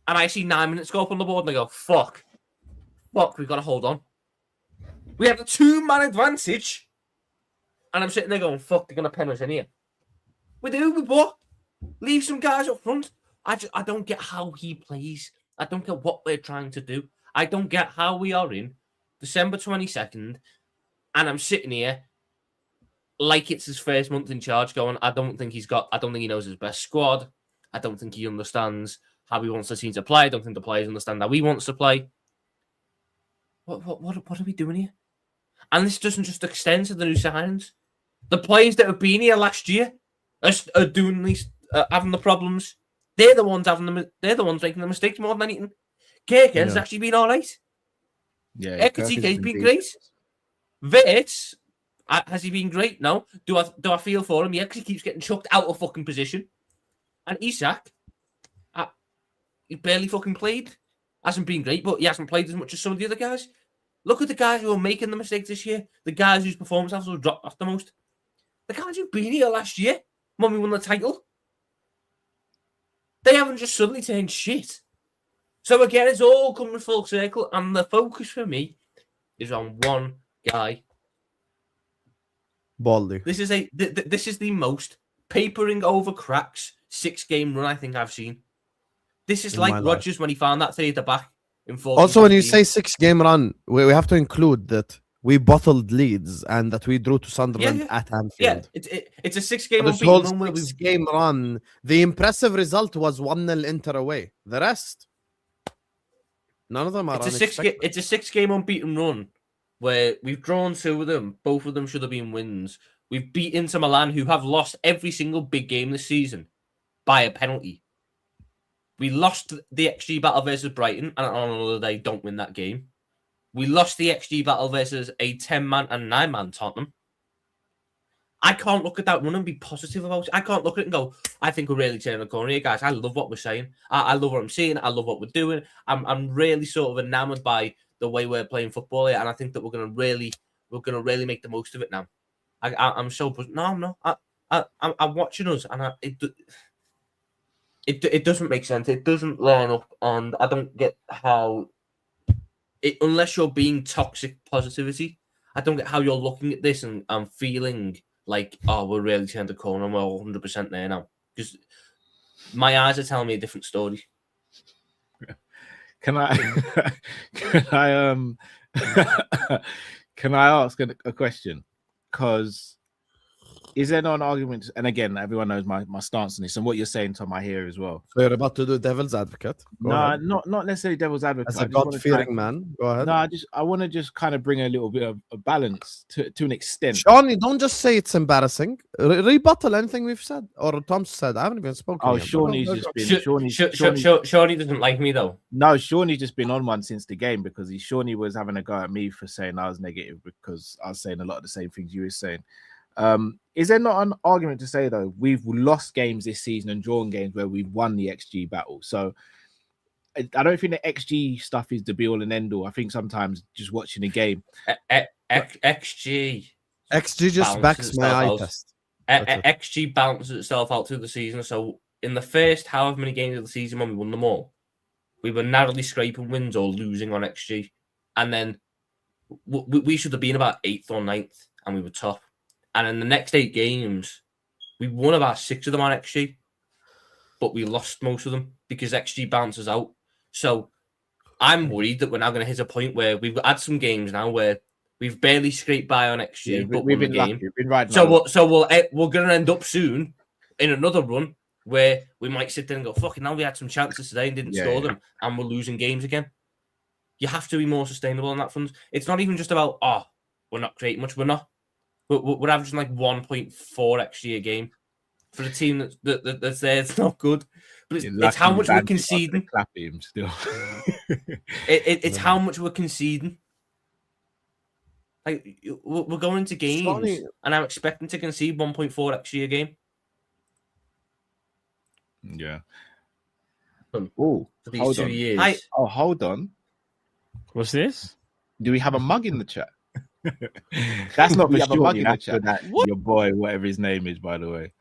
and I see 9 minutes go up on the board and I go, fuck, we've got to hold on. We have a 2-man advantage and I'm sitting there going, fuck, they're going to pen us in here. We do, we what? Leave some guys up front. I don't get how he plays. I don't get what we're trying to do. I don't get how we are in December 22nd and I'm sitting here like it's his first month in charge going, I don't think he knows his best squad. I don't think he understands how he wants the team to play. I don't think the players understand how he wants to play. What are we doing here? And this doesn't just extend to the new signings. The players that have been here last year are doing these, having the problems. They're the ones making the mistakes more than anything. Kirken's actually been all right. Yeah, Ekitike's been great. Vitz, has he been great? No. Do I feel for him? Yeah, because he keeps getting chucked out of fucking position. And Isak, he barely fucking played. Hasn't been great, but he hasn't played as much as some of the other guys. Look at the guys who are making the mistakes this year. The guys whose performance levels have dropped off the most. The guys who've been here last year when we won the title. They haven't just suddenly turned shit. So again, it's all coming full circle, and the focus for me is on one guy. Baldy. This is the most papering over cracks 6-game run I think I've seen. This is like Rodgers when he found that three at the back in 14. Also, when you say 6-game run, we have to include that we bottled leads and that we drew to Sunderland at Anfield. Yeah, it's a 6-game this whole 6-game run. The impressive result was 1-0 Inter away. The rest, none of them are unexpected. It's a 6-game unbeaten run where we've drawn 2 of them. Both of them should have been wins. We've beaten Inter Milan, who have lost every single big game this season by a penalty. We lost the XG battle versus Brighton, and on another day, don't win that game. We lost the XG battle versus a 10-man and 9-man Tottenham. I can't look at that run and be positive about it. I can't look at it and go, I think we're really turning the corner here, guys. I love what we're saying. I love what I'm seeing. I love what we're doing. I'm really sort of enamored by the way we're playing football here, and I think that we're gonna really make the most of it now. I'm so buzzed. No, I'm not. I'm watching us, and it doesn't make sense. It doesn't line up, and I don't get how. Unless you're being toxic positivity, I don't get how you're looking at this and feeling like, oh, we're really turned the corner and we're 100% there now. Because my eyes are telling me a different story. Can I can I ask a question? Because is there not an argument? And again, everyone knows my stance on this and what you're saying, Tom, I hear as well. So you're about to do devil's advocate? No, not necessarily devil's advocate. As a God-fearing man, go ahead. No, I want to just kind of bring a little bit of a balance to an extent. Shawnee, don't just say it's embarrassing. Rebuttal anything we've said or Tom said. I haven't even spoken. Oh, Shawnee's just been. Shawnee doesn't like me though. No, Shawnee's just been on one since the game because Shawnee was having a go at me for saying I was negative because I was saying a lot of the same things you were saying. Is there not an argument to say though we've lost games this season and drawn games where we've won the XG battle? So I don't think the XG stuff is the be all and end all. I think sometimes just watching a game, XG just backs my eye test. XG balances itself out through the season. So in the first however many games of the season when we won them all, we were narrowly scraping wins or losing on XG, and then we should have been about 8th or 9th, and we were top. And in the next 8 games, we won about 6 of them on XG, but we lost most of them because XG bounces out. So I'm worried that we're now going to hit a point where we've had some games now where we've barely scraped by on XG, but we've been game. So we're going to end up soon in another run where we might sit there and go, fucking now we had some chances today and didn't score them, and we're losing games again. You have to be more sustainable on that front. It's not even just about, we're not creating much. We're not. We're averaging like 1.4 XG a game for a team that's there. It's not good, but it's how much we're conceding. Still. It's how much we're conceding. Like we're going to games, and I'm expecting to concede 1.4 XG a game. Yeah. For these 2 years. Hold on. What's this? Do we have a mug in the chat? That's not We for have a mug Shorty. in the That's for chat. that What? your boy, whatever his name is, by the way.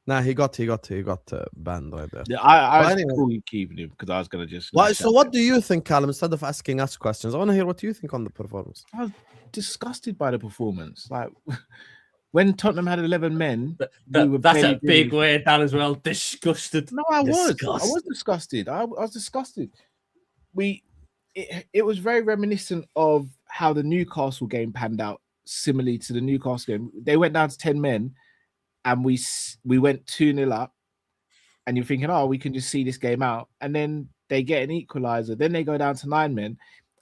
Nah, he got banned right there. I But was anyway. cool with keeping him because I was gonna just. Why, lash so out what at do you think, Callum? Instead of asking us questions, I want to hear what you think on the performance. him. I was disgusted by the performance. Like when Tottenham had 11 men, we were That's barely a big doing word, Dan, as well. Disgusted. No, I was Disgusted. disgusted. I was disgusted. It was very reminiscent of how the Newcastle game panned out, similarly to the Newcastle game. They went down to 10 men, and we went 2-0 up, and you're thinking, oh, we can just see this game out, and then they get an equalizer. Then they go down to 9 men,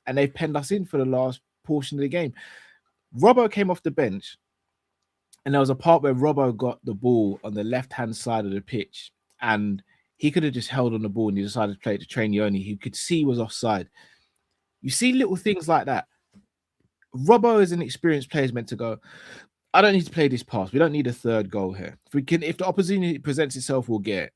and they've penned us in for the last portion of the game. Robbo came off the bench, and there was a part where Robbo got the ball on the left-hand side of the pitch, and he could have just held on the ball, and he decided to play it to Trainioni. He could see he was offside. You see little things like that. Robbo, as an experienced player, is meant to go, I don't need to play this pass. We don't need a third goal here. If the opportunity presents itself, we'll get it.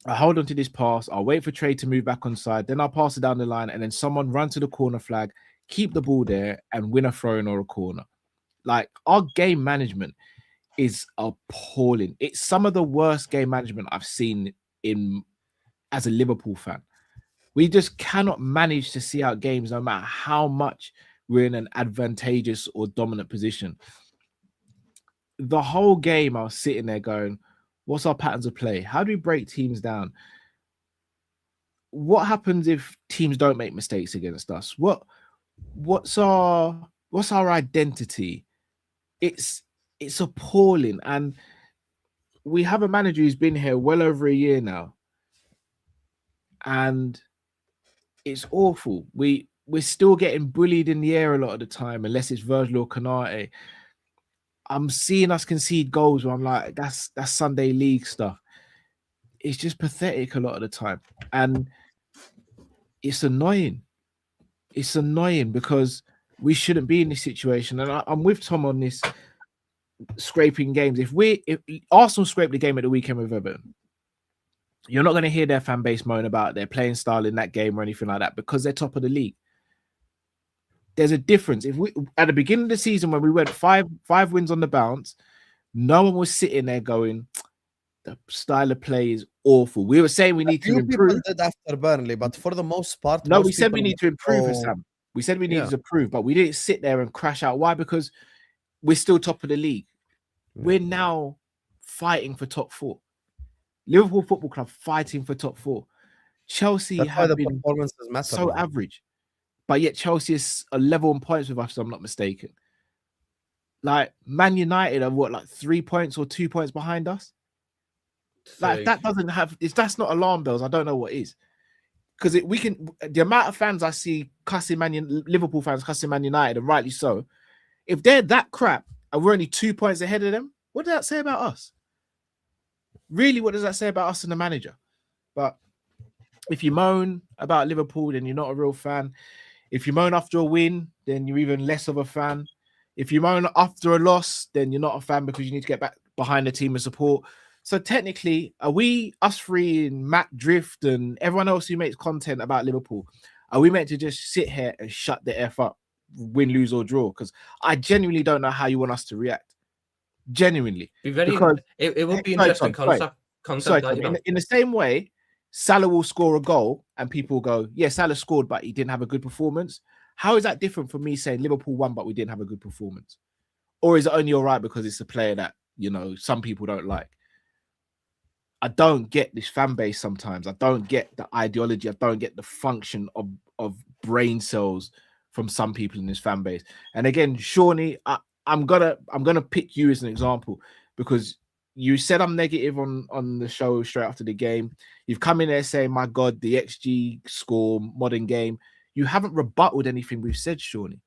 I hold on to this pass. I'll wait for Trey to move back on side. Then I'll pass it down the line, and then someone run to the corner flag, keep the ball there, and win a throw-in or a corner. Like, our game management is appalling. It's some of the worst game management I've seen as a Liverpool fan. We just cannot manage to see out games no matter how much we're in an advantageous or dominant position. The whole game, I was sitting there going, what's our patterns of play? How do we break teams down? What happens if teams don't make mistakes against us? What's our identity? It's appalling. And we have a manager who's been here well over a year now. And it's awful. We're still getting bullied in the air a lot of the time, unless it's Virgil or Konate. I'm seeing us concede goals where I'm like, that's Sunday league stuff. It's just pathetic a lot of the time. And it's annoying. It's annoying because we shouldn't be in this situation. And I'm with Tom on this scraping games. If Arsenal scrape the game at the weekend with Everton, you're not going to hear their fan base moan about their playing style in that game or anything like that because they're top of the league. There's a difference. If we at the beginning of the season when we went five wins on the bounce, no one was sitting there going, the style of play is awful. We were saying we need to improve. People did after Burnley, but for the most part, no, most we said we people need to improve, Sam. We said we needed to improve, but we didn't sit there and crash out. Why? Because we're still top of the league. We're now fighting for top 4. Liverpool Football Club fighting for top 4. Chelsea have been so average, but yet Chelsea is a level on points with us, if I'm not mistaken. Like Man United are like 3 points or 2 points behind us. Like if that doesn't have, if that's not alarm bells, I don't know what is. Because the amount of fans I see cussing Liverpool fans cussing Man United, and rightly so. If they're that crap and we're only 2 points ahead of them, what does that say about us? Really, what does that say about us and the manager? But if you moan about Liverpool, then you're not a real fan. If you moan after a win, then you're even less of a fan. If you moan after a loss, then you're not a fan because you need to get back behind the team and support. So technically, are we, us three and Matt Drift and everyone else who makes content about Liverpool, are we meant to just sit here and shut the F up, win, lose or draw? Because I genuinely don't know how you want us to react. Genuinely. Because it would be interesting concept. In the same way, Salah will score a goal and people go, yeah, Salah scored, but he didn't have a good performance. How is that different from me saying Liverpool won, but we didn't have a good performance? Or is it only all right because it's a player that, you know, some people don't like? I don't get this fan base sometimes. I don't get the ideology. I don't get the function of brain cells from some people in this fan base. And again, Shawnee, I'm gonna pick you as an example because you said I'm negative on the show straight after the game. You've come in there saying, my God, the XG score, modern game. You haven't rebutted anything we've said, Shawnee.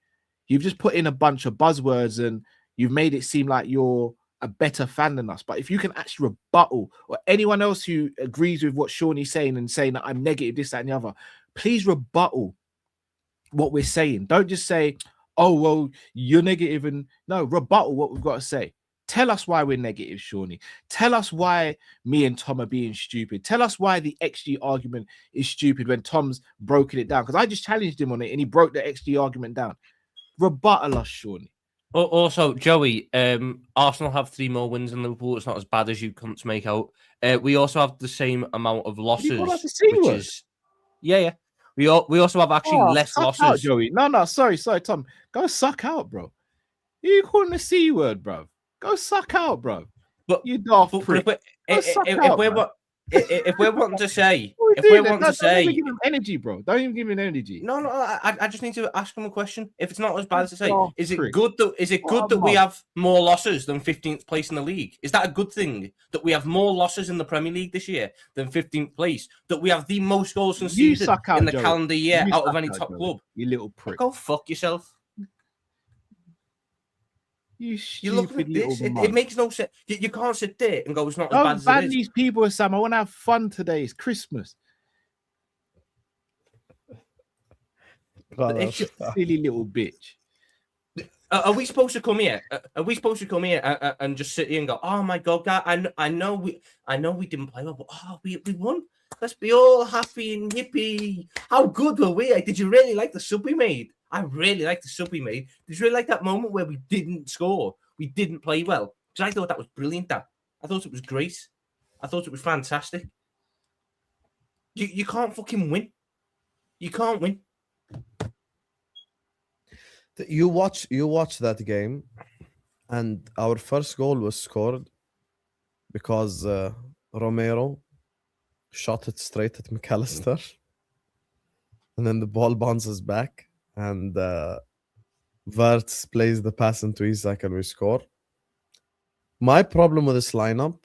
You've just put in a bunch of buzzwords and you've made it seem like you're a better fan than us. But if you can actually rebuttal, or anyone else who agrees with what Shawnee's saying and saying that I'm negative, this, that, and the other, please rebuttal what we're saying. Don't just say, oh, well, you're negative. And no, rebuttal what we've got to say. Tell us why we're negative, Shawnee. Tell us why me and Tom are being stupid. Tell us why the XG argument is stupid when Tom's broken it down. Because I just challenged him on it and he broke the XG argument down. rebuttal us, surely. Also, Joey, Arsenal have 3 more wins than Liverpool. It's not as bad as you cunts make out. We also have the same amount of losses, call that the C which word? is yeah. We also have actually less suck losses. Out, Joey. No, sorry, Tom. Go suck out, bro. You calling the C word, bro? Go suck out, bro. But you daft prick. If we're wanting to say, don't even give him energy, bro. Don't even give him energy. No, I just need to ask him a question. If it's not as bad as to say, is it prick. good that we have more losses than 15th place in the league? Is that a good thing that we have more losses in the Premier League this year than 15th place? That we have the most goals conceded in the calendar year out of any top club? You little prick. Go fuck yourself. You look at this. It makes no sense. You can't sit there and go, it's not as bad as it is. These people, Sam. I want to have fun today. It's Christmas. Silly little bitch. Are we supposed to come here? And just sit here and go, oh my god, God, I know we didn't play well, but we won. Let's be all happy and yippee. How good were we? Did you really like the sub we made? I really like the sub we made. Did you really like that moment where we didn't score? We didn't play well. Because I thought that was brilliant. I thought it was great. I thought it was fantastic. You can't fucking win. You can't win. You watch that game, and our first goal was scored because Romero shot it straight at McAllister, and then the ball bounces back, and Wirtz plays the pass into Isak, and we score. My problem with this lineup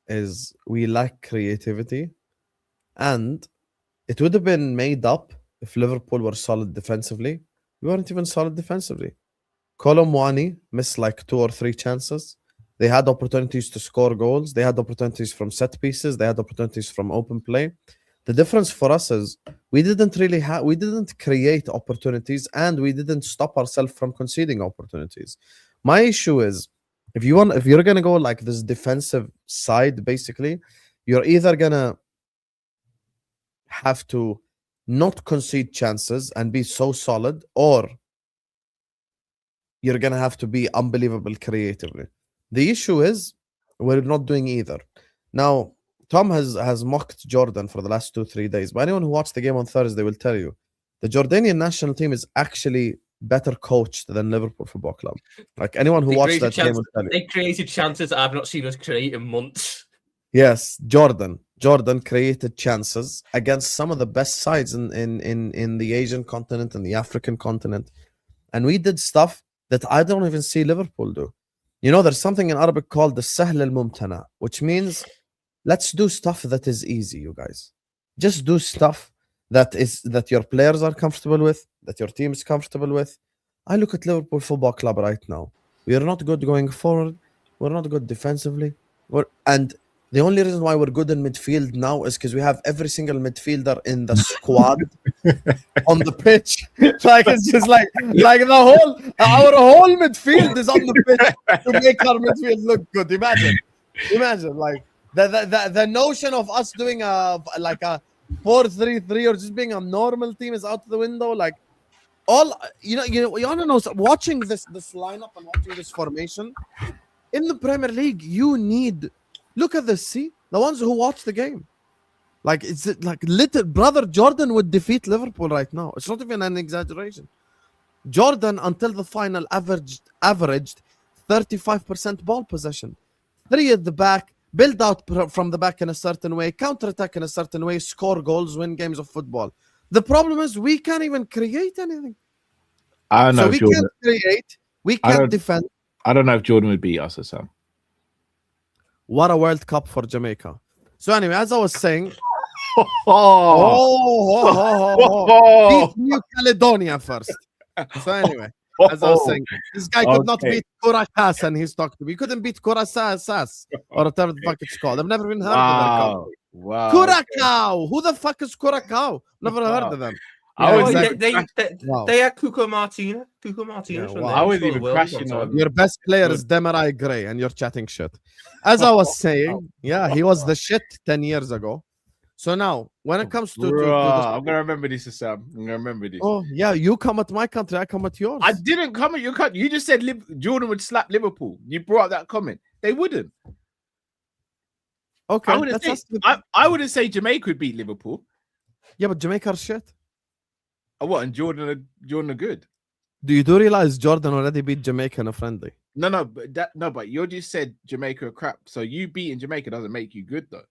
is we lack creativity, and it would have been made up if Liverpool were solid defensively. We weren't even solid defensively. Kolo Muani missed like 2 or 3 chances. They had opportunities to score goals. They had opportunities from set pieces. They had opportunities from open play. The difference for us is we didn't create opportunities, and we didn't stop ourselves from conceding opportunities. My issue is if you're gonna go like this defensive side, basically, you're either gonna have to not concede chances and be so solid, or you're gonna have to be unbelievable creatively. The issue is we're not doing either. Now, Tom has mocked Jordan for the last 2-3 days, but anyone who watched the game on Thursday will tell you the Jordanian national team is actually better coached than Liverpool Football Club. Like anyone who watched that game will tell you. They created chances I've not seen us create in months. Yes, Jordan created chances against some of the best sides in the Asian continent and the African continent. And we did stuff that I don't even see Liverpool do. You know, there's something in Arabic called the Sahl al-Mumtana, which means let's do stuff that is easy, you guys. Just do stuff that your players are comfortable with, that your team is comfortable with. I look at Liverpool Football Club right now. We are not good going forward. We're not good defensively. And the only reason why we're good in midfield now is because we have every single midfielder in the squad on the pitch. Like it's just like our whole midfield is on the pitch to make our midfield look good. Imagine like the notion of us doing a 4-3-3 or just being a normal team is out the window. Like all you want to know, watching this lineup and watching this formation in the Premier League, you need. Look at this. See the ones who watch the game. Like it's like little brother Jordan would defeat Liverpool right now. It's not even an exaggeration. Jordan until the final averaged 35% ball possession, 3 at the back, build out from the back in a certain way, counter attack in a certain way, score goals, win games of football. The problem is we can't even create anything. I don't know. So we can't create. We can't defend. I don't know if Jordan would beat us or something. What a World Cup for Jamaica. So anyway, as I was saying, beat New Caledonia first. So anyway, as I was saying, this guy could not beat Curacas, and he's talking to me. He couldn't beat Curacas or whatever the fuck it's called. I've never even heard of that company. Wow. Curacao. Who the fuck is Curacao? Never heard of them. Yeah, they are Cuco Martina. I was even crashing on. Your best player is Demarai Gray, and you're chatting shit. As I was saying, he was the shit 10 years ago. So now, when it comes to Bruh, I'm gonna remember this, Sam. I'm gonna remember this. oh yeah, you come at my country, I come at yours. I didn't come at your country. You just said Jordan would slap Liverpool. You brought up that comment. They wouldn't. Okay, I wouldn't say Jamaica would beat Liverpool. Yeah, but Jamaica are shit. Oh, what? And Jordan are good. Do you realize Jordan already beat Jamaica in a friendly? No, but you just said Jamaica are crap. So you beating Jamaica doesn't make you good though.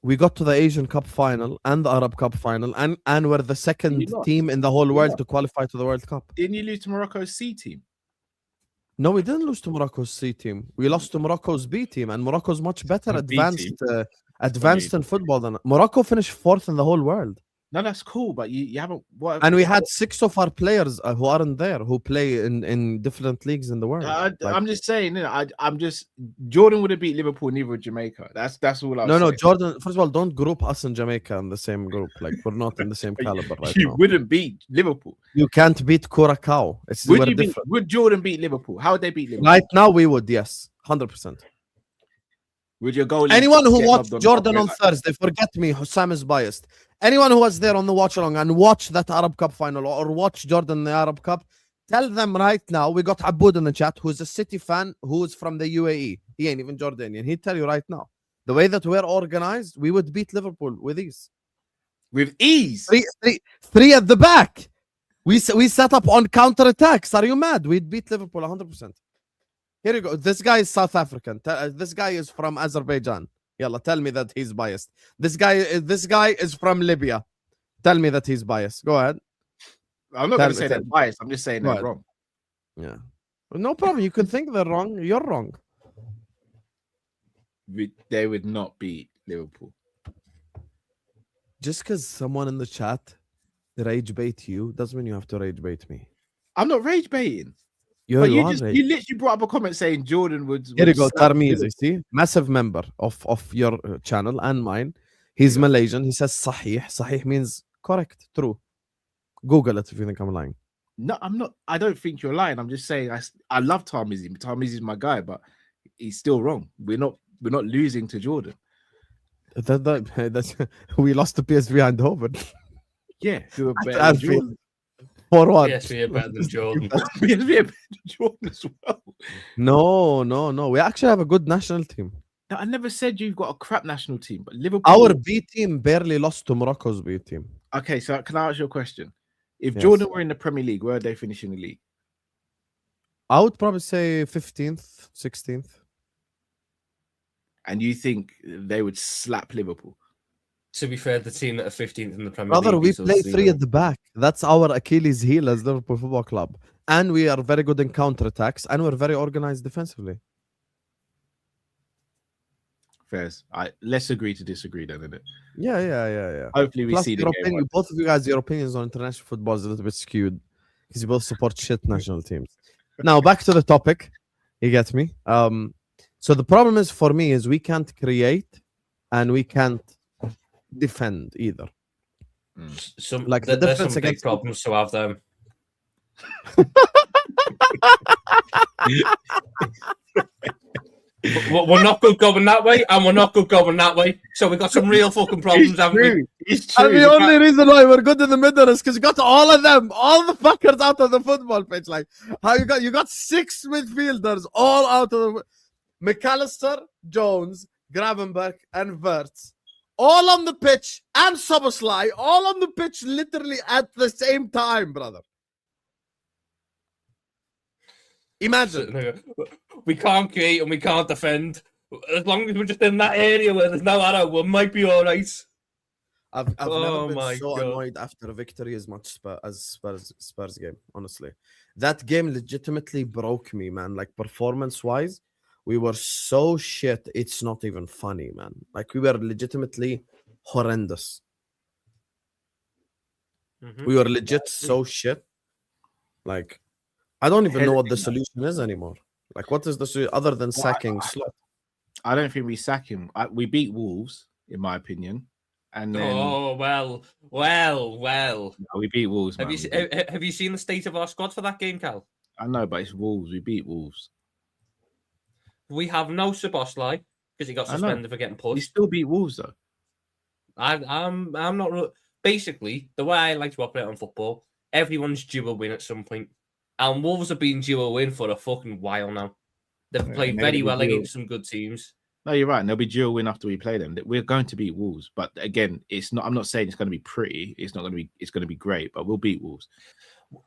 We got to the Asian Cup final and the Arab Cup final, and we're the second team in the whole world to qualify to the World Cup. Didn't you lose to Morocco's C team? No, we didn't lose to Morocco's C team. We lost to Morocco's B team, and Morocco's much better advanced in football than Morocco. Finished 4th in the whole world. No, that's cool, but you haven't. And we had 6 of our players who aren't there, who play in different leagues in the world. I'm just saying, you know, I'm just Jordan would have beat Liverpool, neither would Jamaica. That's all. No, Jordan. First of all, don't group us and Jamaica in the same group. Like we're not in the same caliber right now. You wouldn't beat Liverpool. You can't beat Curacao. Would Jordan beat Liverpool? How would they beat Liverpool? Right now, we would. Yes, 100%. Would your goalie? Anyone who watched Jordan on Thursday, forget me. Sam is biased. Anyone who was there on the watch along and watch that Arab Cup final or watch Jordan in the Arab Cup, tell them right now. We got Aboud in the chat, who's a City fan, who's from the UAE. He ain't even Jordanian. He'd tell you right now, the way that we're organized, we would beat Liverpool with ease. With ease. Three at the back. We set up on counter attacks. Are you mad? We'd beat Liverpool 100%. Here you go. This guy is South African. This guy is from Azerbaijan. Yalla, tell me that he's biased. This guy is from Libya. Tell me that he's biased. Go ahead. I'm not going to say they're biased. I'm just saying they're wrong. Yeah. No problem. You could think they're wrong. You're wrong. They would not beat Liverpool. Just because someone in the chat rage bait you doesn't mean you have to rage bait me. I'm not rage baiting. You literally brought up a comment saying Jordan would. Here you go, Tarmiz. You see, massive member of your channel and mine. He's Malaysian. He says Sahih. Sahih means correct, true. Google it if you think I'm lying. No, I'm not. I don't think you're lying. I'm just saying I love Tarmizi. Tarmizi is my guy, but he's still wrong. We're not losing to Jordan. That's we lost to PSV Eindhoven. Yeah, who are better than Jordan. For what? PSV are better than Jordan. PSV are better than Jordan as well. No. We actually have a good national team. No, I never said you've got a crap national team, but Liverpool. Our B team barely lost to Morocco's B team. Okay, so can I ask you a question? If Jordan were in the Premier League, where would they finish in the league? I would probably say 15th, 16th. And you think they would slap Liverpool? To be fair, the team that are 15th in the Premier League. Brother, we play 3 at the back. That's our Achilles heel as Liverpool Football Club. And we are very good in counter-attacks, and we're very organized defensively. Fairs. Let's agree to disagree then, innit? Yeah. Hopefully we see the game. Both of you guys, your opinions on international football is a little bit skewed because you both support shit national teams. Now, back to the topic. You get me? So the problem is for me is we can't create and we can't defend either. There's some big problems to have them. We're not good going that way, and we're not good going that way. So we got some real fucking problems, haven't we? It's true. And the only reason why we're good in the middle is because you got all of them, all the fuckers out of the football pitch. Like how you got 6 midfielders all out of the McAllister, Jones, Gravenberch, and Wirtz. All on the pitch, and Soboslai, all on the pitch literally at the same time, brother. Imagine. We can't create and we can't defend. As long as we're just in that area where there's no arrow, we might be all right. I've never been so annoyed after a victory as much as Spurs game, honestly. That game legitimately broke me, man. Like, performance-wise, we were so shit, it's not even funny, man. Like, we were legitimately horrendous. Mm-hmm. We were legit so shit. Like, I don't even know what the solution is anymore. Like, what is the solution other than sacking Slot? I don't think we sack him. We beat Wolves, in my opinion. And then... Oh, well. No, we beat Wolves, have you seen the state of our squad for that game, Cal? I know, but it's Wolves. We beat Wolves. We have no Soboslai because he got suspended for getting pushed. We still beat Wolves, though. I'm not. Basically, the way I like to operate on football, everyone's due a win at some point, and Wolves have been due a win for a fucking while now. They've played very well against some good teams. No, you're right. And they'll be due a win after we play them. We're going to beat Wolves, but again, it's not. I'm not saying it's going to be pretty. It's not going to be. It's going to be great, but we'll beat Wolves.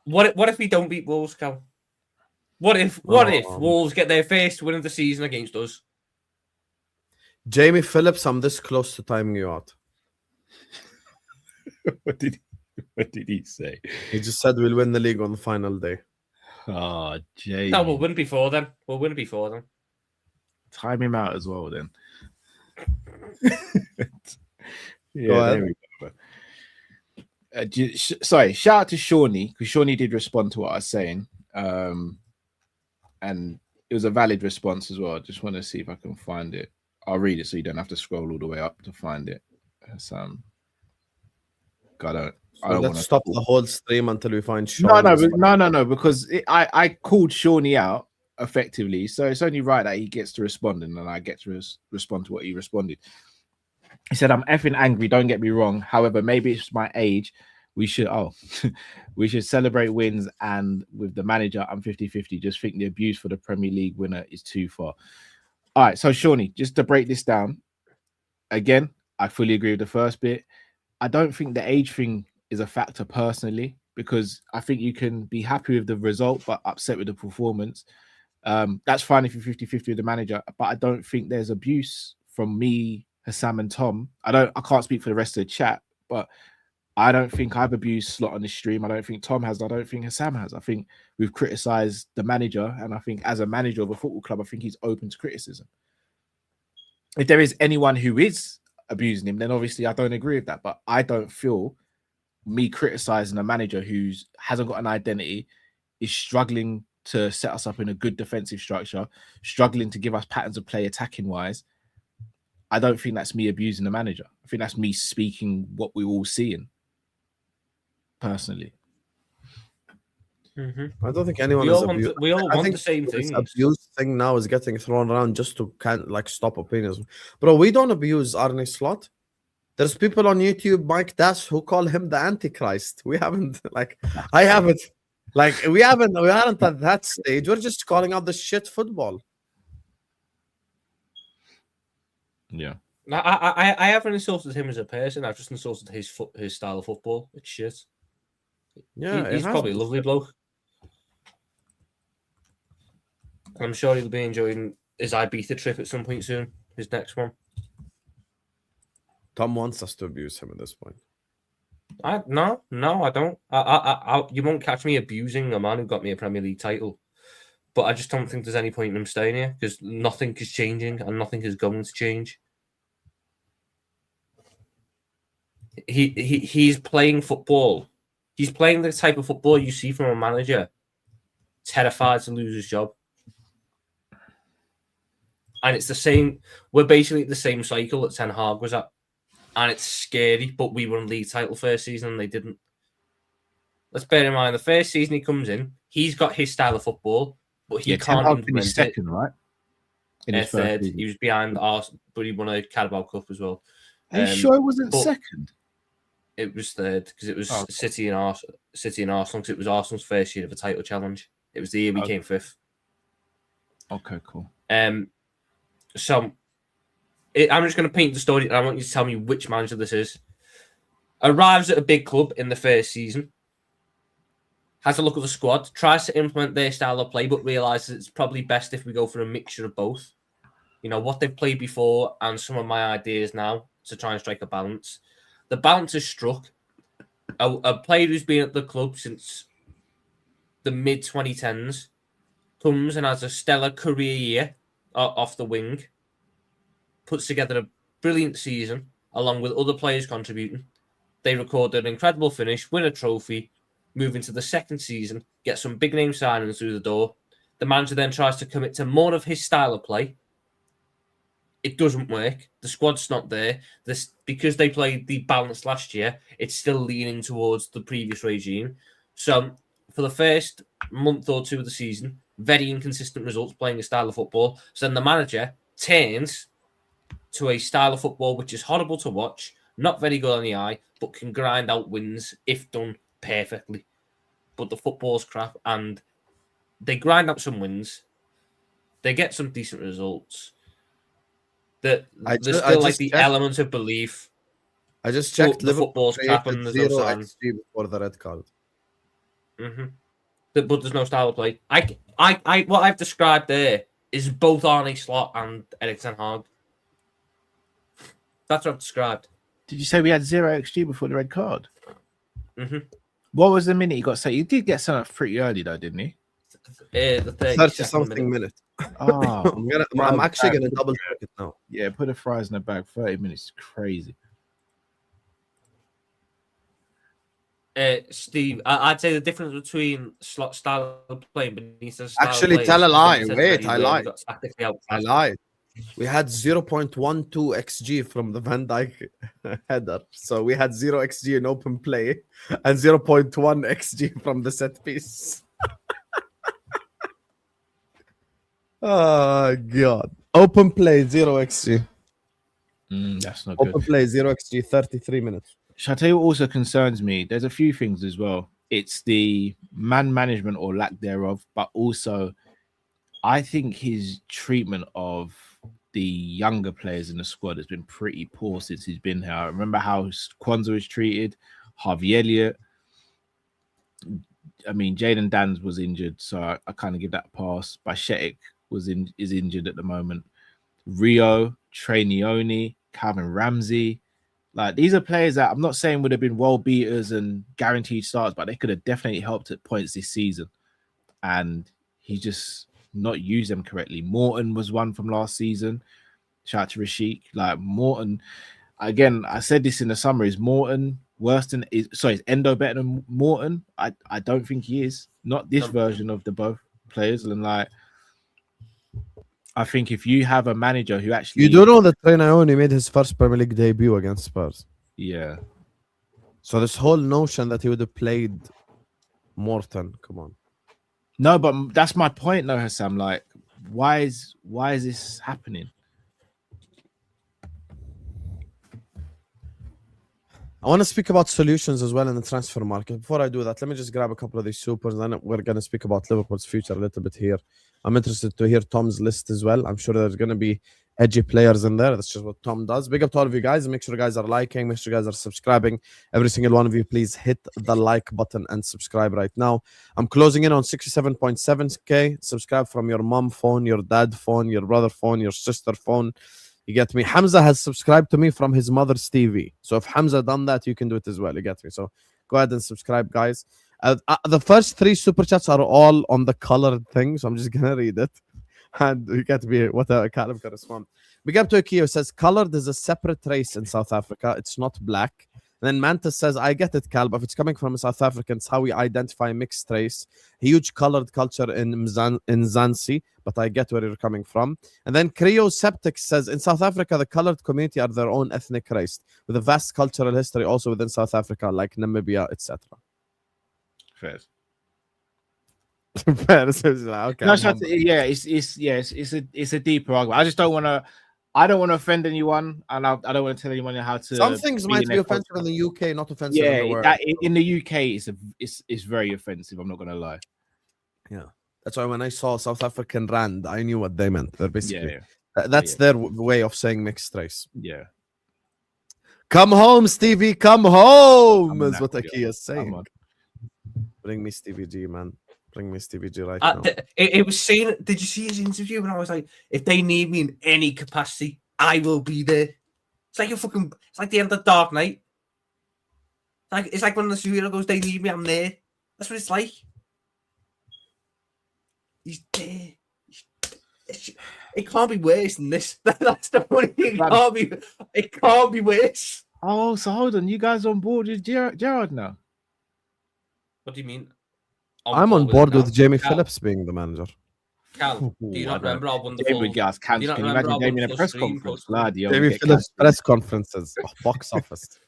What if we don't beat Wolves, Cal? What if Wolves get their first win of the season against us? Jamie Phillips, I'm this close to timing you out. What did he say? He just said we'll win the league on the final day. Oh, Jamie. No, we'll win before then. Time him out as well, then. Yeah, there we go. Sorry, shout out to Shawnee, because Shawnee did respond to what I was saying. And it was a valid response as well. I just want to see if I can find it. I'll read it so you don't have to scroll all the way up to find it. Let's stop the whole stream until we find Shawnee. No, because I called Shawnee out effectively, so it's only right that he gets to respond, and then I get to respond to what he responded. He said, "I'm effing angry, don't get me wrong. However, maybe it's my age. We should celebrate wins, and with the manager, I'm 50-50. Just think the abuse for the Premier League winner is too far." All right, so Shawnee, just to break this down, again, I fully agree with the first bit. I don't think the age thing is a factor personally, because I think you can be happy with the result but upset with the performance. That's fine if you're 50-50 with the manager, but I don't think there's abuse from me, Hassam, and Tom. I can't speak for the rest of the chat, but I don't think I've abused Slot on this stream. I don't think Tom has. I don't think Hassam has. I think we've criticised the manager, and I think as a manager of a football club, I think he's open to criticism. If there is anyone who is abusing him, then obviously I don't agree with that. But I don't feel me criticising a manager who hasn't got an identity, is struggling to set us up in a good defensive structure, struggling to give us patterns of play attacking wise. I don't think that's me abusing the manager. I think that's me speaking what we're all seeing. Personally, I don't think anyone is abused. We all want the same thing. This abuse thing now is getting thrown around just to stop opinions. Bro, we don't abuse Arne Slot. There's people on YouTube, Mike Dash, who call him the Antichrist. We haven't, I haven't, we aren't at that stage. We're just calling out the shit football. Yeah. I haven't insulted him as a person. I've just insulted his style of football. It's shit. Yeah, he's probably a lovely bloke. I'm sure he'll be enjoying his Ibiza trip at some point soon. His next one. Tom wants us to abuse him at this point. No, I don't. You won't catch me abusing a man who got me a Premier League title. But I just don't think there's any point in him staying here, because nothing is changing and nothing is going to change. He's playing football. He's playing the type of football you see from a manager terrified to lose his job. And it's the same. We're basically at the same cycle that Ten Hag was at. And it's scary, but we won league title first season and they didn't. Let's bear in mind, the first season he comes in, he's got his style of football, but he can't implement it. Second, right? In his third. season. He was behind Arsenal, but he won a Carabao Cup as well. Are you sure it wasn't second? It was third, because it was City and Arsenal, because it was Arsenal's first year of a title challenge. It was the year we came fifth. Okay, cool. So I'm just going to paint the story, and I want you to tell me which manager this is. Arrives at a big club in the first season, has a look at the squad, tries to implement their style of play, but realises it's probably best if we go for a mixture of both. You know, what they've played before and some of my ideas now to try and strike a balance. The balance is struck. A player who's been at the club since the mid-2010s comes and has a stellar career year off the wing, puts together a brilliant season along with other players contributing. They record an incredible finish, win a trophy, move into the second season, get some big name signings through the door. The manager then tries to commit to more of his style of play. It doesn't work. The squad's not there. Because they played the balance last year, it's still leaning towards the previous regime. So for the first month or two of the season, very inconsistent results playing a style of football. So then the manager turns to a style of football which is horrible to watch, not very good on the eye, but can grind out wins if done perfectly. But the football's crap, and they grind out some wins. They get some decent results. There's still like the element of belief. I just checked. The football's crap, and there's no sign. XG before the red card. But there's no style of play. I what I've described there is both Arne Slot and Erik ten Hag. That's what I've described. Did you say we had 0 XG before the red card? What was the minute he got sent? He did get sent up pretty early though, didn't he? The 30-something minute. Oh, I'm actually going to double check it now. Yeah, put the fries in the bag. 30 minutes is crazy. Steve, I'd say the difference between Slot style of play and Benitez's style actually of play tell a lie. Wait, I lied. I lied. We had 0.12 XG from the Van Dijk header. So we had 0 XG in open play and 0.1 XG from the set piece. Oh, God. Open play, 0 XG. That's not good. Open play, 0 XG, 33 minutes. Shall I tell you what also concerns me? There's a few things as well. It's the man management or lack thereof, but also I think his treatment of the younger players in the squad has been pretty poor since he's been here. I remember how Kwanzaa was treated, Harvey Elliott. I mean, Jayden Danns was injured, so I kind of give that a pass. Bashetic is injured at the moment. Rio, Trey Neone, Calvin Ramsey. Like, these are players that I'm not saying would have been world beaters and guaranteed starts, but they could have definitely helped at points this season. And he just not used them correctly. Morton was one from last season. Shout out to Rashik. Like, Morton, again, I said this in the summer, is Morton worse than is Endo better than Morton? I don't think he is. Not this version of the both players. And like, I think if you have a manager who actually... You do know that Trey Neone made his first Premier League debut against Spurs. Yeah. So this whole notion that he would have played Morton, come on. No, but that's my point, though, Hassam. Like, why is this happening? I want to speak about solutions as well in the transfer market. Before I do that, let me just grab a couple of these supers, and then we're going to speak about Liverpool's future a little bit here. I'm interested to hear Tom's list as well. I'm sure there's going to be edgy players in there. That's just what Tom does. Big up to all of you guys. Make sure you guys are liking. Make sure you guys are subscribing. Every single one of you, please hit the like button and subscribe right now. I'm closing in on 67.7k. Subscribe from your mom phone, your dad phone, your brother phone, your sister phone. You get me? Hamza has subscribed to me from his mother's TV. So if Hamza done that, you can do it as well. You get me? So go ahead and subscribe, guys. The first 3 super chats are all on the colored thing. So I'm just going to read it. And you get me what a Caleb can respond. Big up to Akio says, colored is a separate race in South Africa. It's not black. And then Mantis says, I get it, Cal, but if it's coming from South Africans, how we identify mixed race. Huge colored culture in Mzansi, but I get where you're coming from. And then Creo Septic says, in South Africa, the colored community are their own ethnic race, with a vast cultural history also within South Africa, like Namibia, etc. Fair. Okay. No, it's a deeper argument. I just don't want to. I don't want to offend anyone, and I don't want to tell anyone how to. Some things might be offensive in the UK, not offensive in the world. In the UK, it's very offensive. I'm not going to lie. Yeah, that's why when I saw South African rand, I knew what they meant. They're basically that's their way of saying mixed race. Yeah. Come home, Stevie. Come home is what Aki is saying. Bring me Stevie G, man. Bring me Stevie G right now. It was saying, did you see his interview? And I was like, if they need me in any capacity, I will be there. It's like it's like the end of Dark Knight. It's like when the superhero goes, they need me, I'm there. That's what it's like. He's there. It can't be worse than this. That's the funny thing. It can't be worse. Oh, so hold on. You guys on board with Gerrard now? What do you mean? I'm on board with Jamie Phillips being the manager. Cal, do you not remember our wonderful... Can you imagine Jamie in a press conference? Jamie Phillips press conferences. Box office.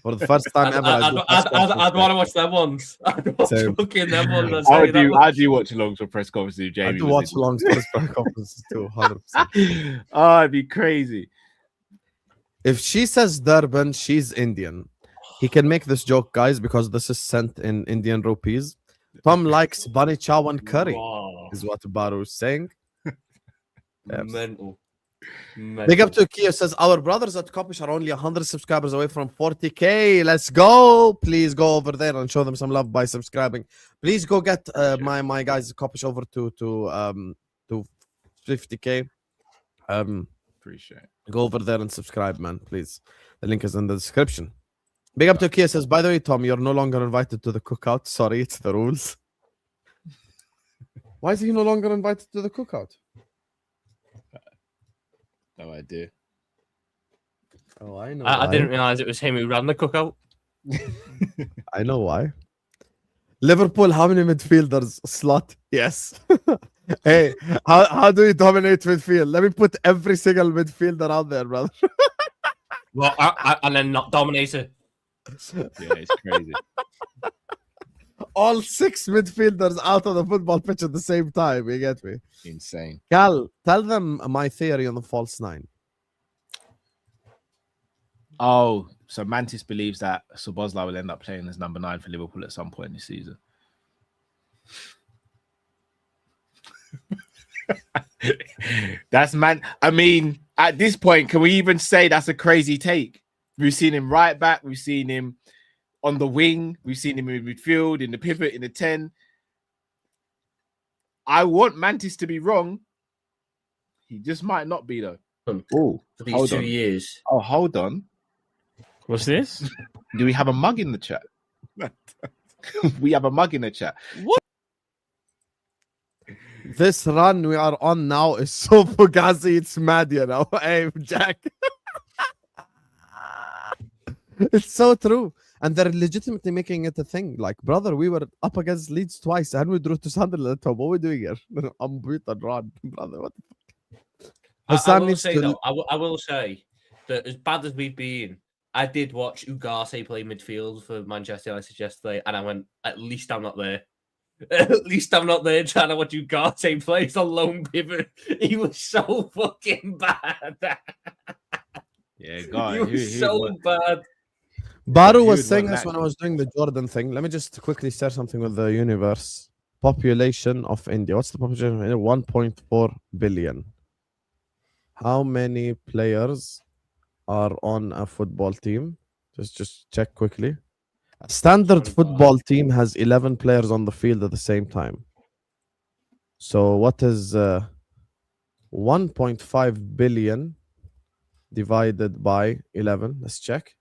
For the first time ever. I'd want to watch them ones. I'd watch fucking them ones. I do watch alongs for press conferences with Jamie. I do watch alongs for press conferences too, 100%. Oh, it'd be crazy. If she says Durban, she's Indian. He can make this joke, guys, because this is sent in Indian rupees. Tom likes bunny chow and curry, Wow. is what Baru is saying. Yes. Mental. Big up to Kia says, our brothers at Kopish are only 100 subscribers away from 40k. Let's go. Please go over there and show them some love by subscribing. Please go get my guys Kopish over to 50k. Appreciate it. Go over there and subscribe, man, please. The link is in the description. Big up to Kia says, by the way, Tom, you're no longer invited to the cookout. Sorry, it's the rules. Why is he no longer invited to the cookout? No idea. Oh, I know. I didn't realize it was him who ran the cookout. I know why. Liverpool, how many midfielders? Slot? Yes. Hey, how do you dominate midfield? Let me put every single midfielder out there, brother. Well, and then not dominate it. Yeah, it's crazy. All 6 midfielders out on the football pitch at the same time. You get me? Insane. Cal, tell them my theory on the false 9. Oh, so Mantis believes that Szoboszlai will end up playing as number 9 for Liverpool at some point this season. That's man. I mean, at this point, can we even say that's a crazy take? We've seen him right back. We've seen him on the wing. We've seen him in midfield, in the pivot, in the 10. I want Mantis to be wrong. He just might not be, though. For these 2 years. Oh, hold on. What's this? Do we have a mug in the chat? We have a mug in the chat. What? This run we are on now is so fugazi, it's mad, you know. Hey, Jack. It's so true. And they're legitimately making it a thing. Like, brother, we were up against Leeds twice and we drew to Sunderland at home. What are we doing here? Unbeaten run, brother. What the fuck? I will say that as bad as we've been, I did watch Ugarte play midfield for Manchester United yesterday, and I went, at least I'm not there. At least I'm not there trying to watch Ugarte play as a lone pivot. He was so fucking bad. Yeah, God. He was so bad. Baru was saying this when I was doing the Jordan thing. Let me just quickly share something with the universe. Population of India. What's the population of India? 1.4 billion. How many players are on a football team? Just check quickly. A standard football team has 11 players on the field at the same time. So what is 1.5 billion divided by 11? Let's check.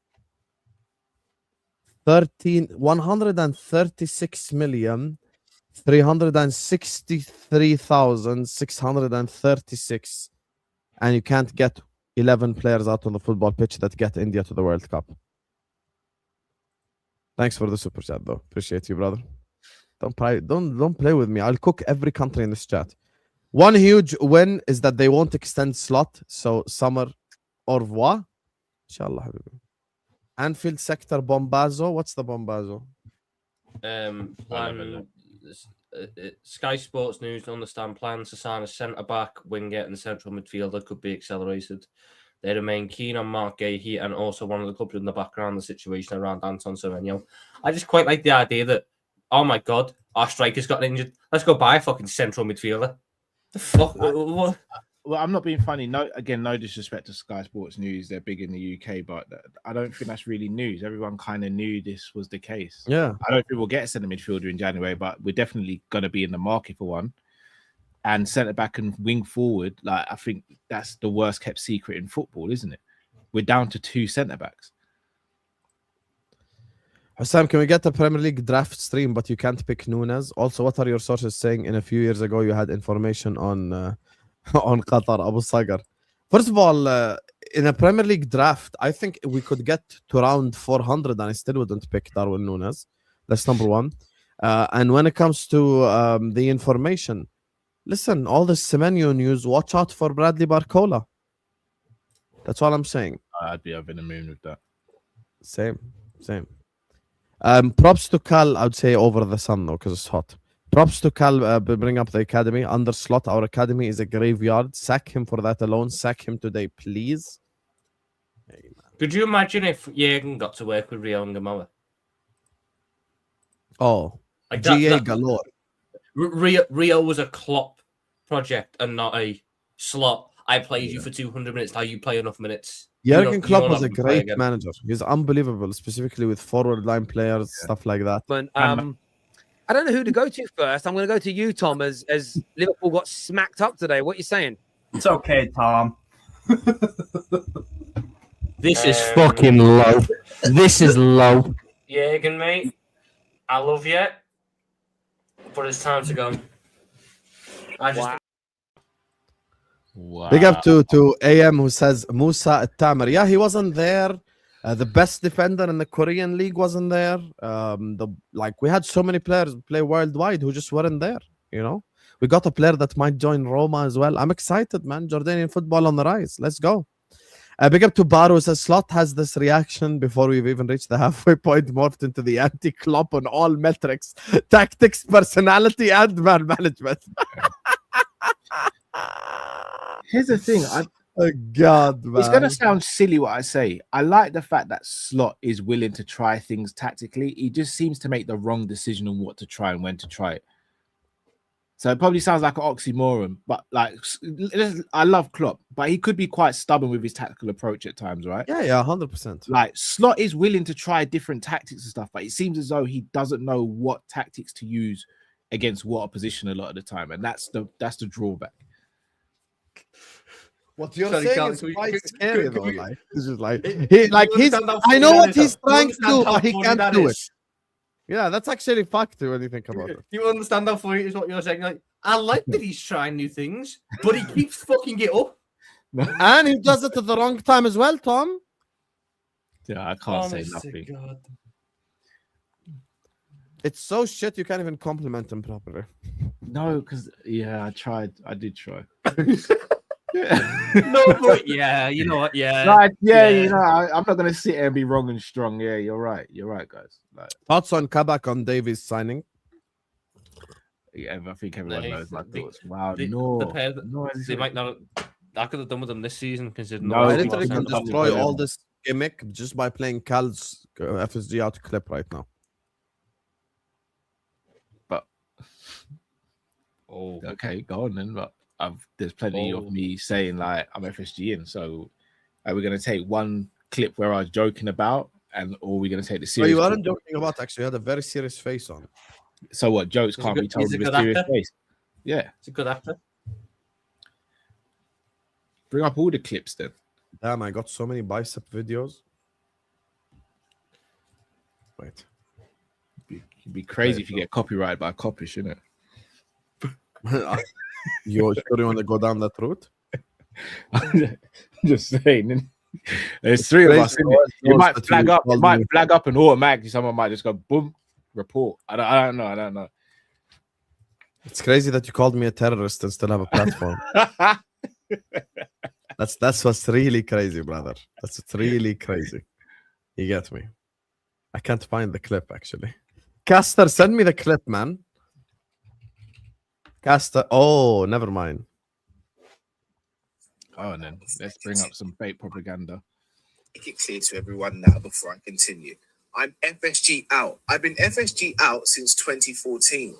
163,363,636, and you can't get 11 players out on the football pitch that get India to the World Cup. Thanks for the super chat, though. Appreciate you, brother. Don't play with me. I'll cook every country in this chat. One huge win is that they won't extend slot, so summer au revoir. Inshallah, habibi. Anfield sector Bombazo. What's the Bombazo? Sky Sports News understand plans to sign a centre back, winger, and central midfielder could be accelerated. They remain keen on Mark Gahey and also one of the clubs in the background, the situation around Anton Semenyo. I just quite like the idea that, oh my God, our striker's got injured. Let's go buy a fucking central midfielder. The fuck? What? Well, I'm not being funny. No disrespect to Sky Sports News. They're big in the UK, but I don't think that's really news. Everyone kind of knew this was the case. Yeah. I don't think we'll get a centre midfielder in January, but we're definitely going to be in the market for one. And centre back and wing forward, like I think that's the worst kept secret in football, isn't it? We're down to 2 centre backs. Hassam, can we get the Premier League draft stream, but you can't pick Nunes? Also, what are your sources saying? In a few years ago, you had information on Qatar, Abu Sagar. First of all, in a Premier League draft, I think we could get to round 400 and I still wouldn't pick Darwin Nunes. That's number one. And when it comes to the information, listen, all this Semenyo news, watch out for Bradley Barcola. That's all I'm saying. I'd be over the moon with that. Same. Props to Cal, I'd say over the sun though, because it's hot. Props to Cal, bring up the academy. Under slot, our academy is a graveyard. Sack him for that alone. Sack him today, please. Hey, man. Could you imagine if Jürgen got to work with Rio and Gamoa? Oh, Like GA galore. Rio was a Klopp project and not a slot. I played you for 200 minutes. Now you play enough minutes. Jurgen Klopp was a not play great again. manager. He's unbelievable, specifically with forward line players, stuff like that. I don't know who to go to first. I'm going to go to you, Tom, as Liverpool got smacked up today. What are you saying? It's okay, Tom. This is fucking low. This is low. Jürgen, mate, I love you, but it's time to go. Wow. Big up to AM who says Musa At-Tamer. Yeah, he wasn't there. The best defender in the Korean league wasn't there. We had so many players play worldwide who just weren't there. You know, we got a player that might join Roma as well. I'm excited, man. Jordanian football on the rise. Let's go. Big up to Baro who says Slot has this reaction before we've even reached the halfway point, morphed into the anti-Klopp on all metrics, tactics, personality, and man management. Here's the thing. Oh God, man. It's gonna sound silly what I say. I like the fact that Slot is willing to try things tactically. He just seems to make the wrong decision on what to try and when to try it. So it probably sounds like an oxymoron, but like I love Klopp, but he could be quite stubborn with his tactical approach at times, right? Yeah, 100%. Like Slot is willing to try different tactics and stuff, but it seems as though he doesn't know what tactics to use against what opposition a lot of the time, and that's the drawback. What you're Sorry, saying Carl, is can we- quite can- scary can though. we- Like this is like You he's. understand how I know funny what that he's is? trying You to do, understand how but he funny can't that do it. is? Yeah, that's actually fact when you think about it. You understand how funny it is what you're saying? Like, I like that he's trying new things, but he keeps fucking it up. And he does it at the wrong time as well, Tom. Yeah, I can't say Honest to nothing. God. It's so shit you can't even compliment him properly. No, because I tried. I did try. No, but yeah, you know what? Yeah. Like, Yeah. you know, I'm not gonna sit here and be wrong and strong. Yeah, you're right. You're right, guys. Like, Thoughts on Kabak on Davies signing? yeah, I think everyone They- knows my they- thoughts. Wow, the no, pair- no, They might not. I could have done with them this season, considering No, I it's literally not can something destroy to all do. this gimmick just by playing Cal's FSG out clip right now. But Oh, okay, go on then. But there's plenty of me saying like I'm FSG in. So are we gonna take one clip where I was joking about, or are we gonna take the No, serious? you aren't clip? joking about. Actually, you had a very serious face on. So what? Jokes He's a can't good- be told he's a with a good serious actor. face. Yeah, it's a good actor. bring up all the clips then. Damn, I got so many bicep videos. Wait. It'd be crazy if you get copyrighted by a copy, shouldn't it? You sure you want to go down that route? Just saying. There's three of us. Crazy Innit? It might that flag you up. It called might me. flag up and automatically someone might just go boom, report. I don't know. It's crazy that you called me a terrorist and still have a platform. That's what's really crazy, brother. That's what's really crazy. You get me? I can't find the clip actually. Caster, send me the clip, man. Caster. Oh, never mind. Oh, and then let's bring up some fake propaganda. Make it clear to everyone now before I continue. I'm FSG out. I've been FSG out since 2014.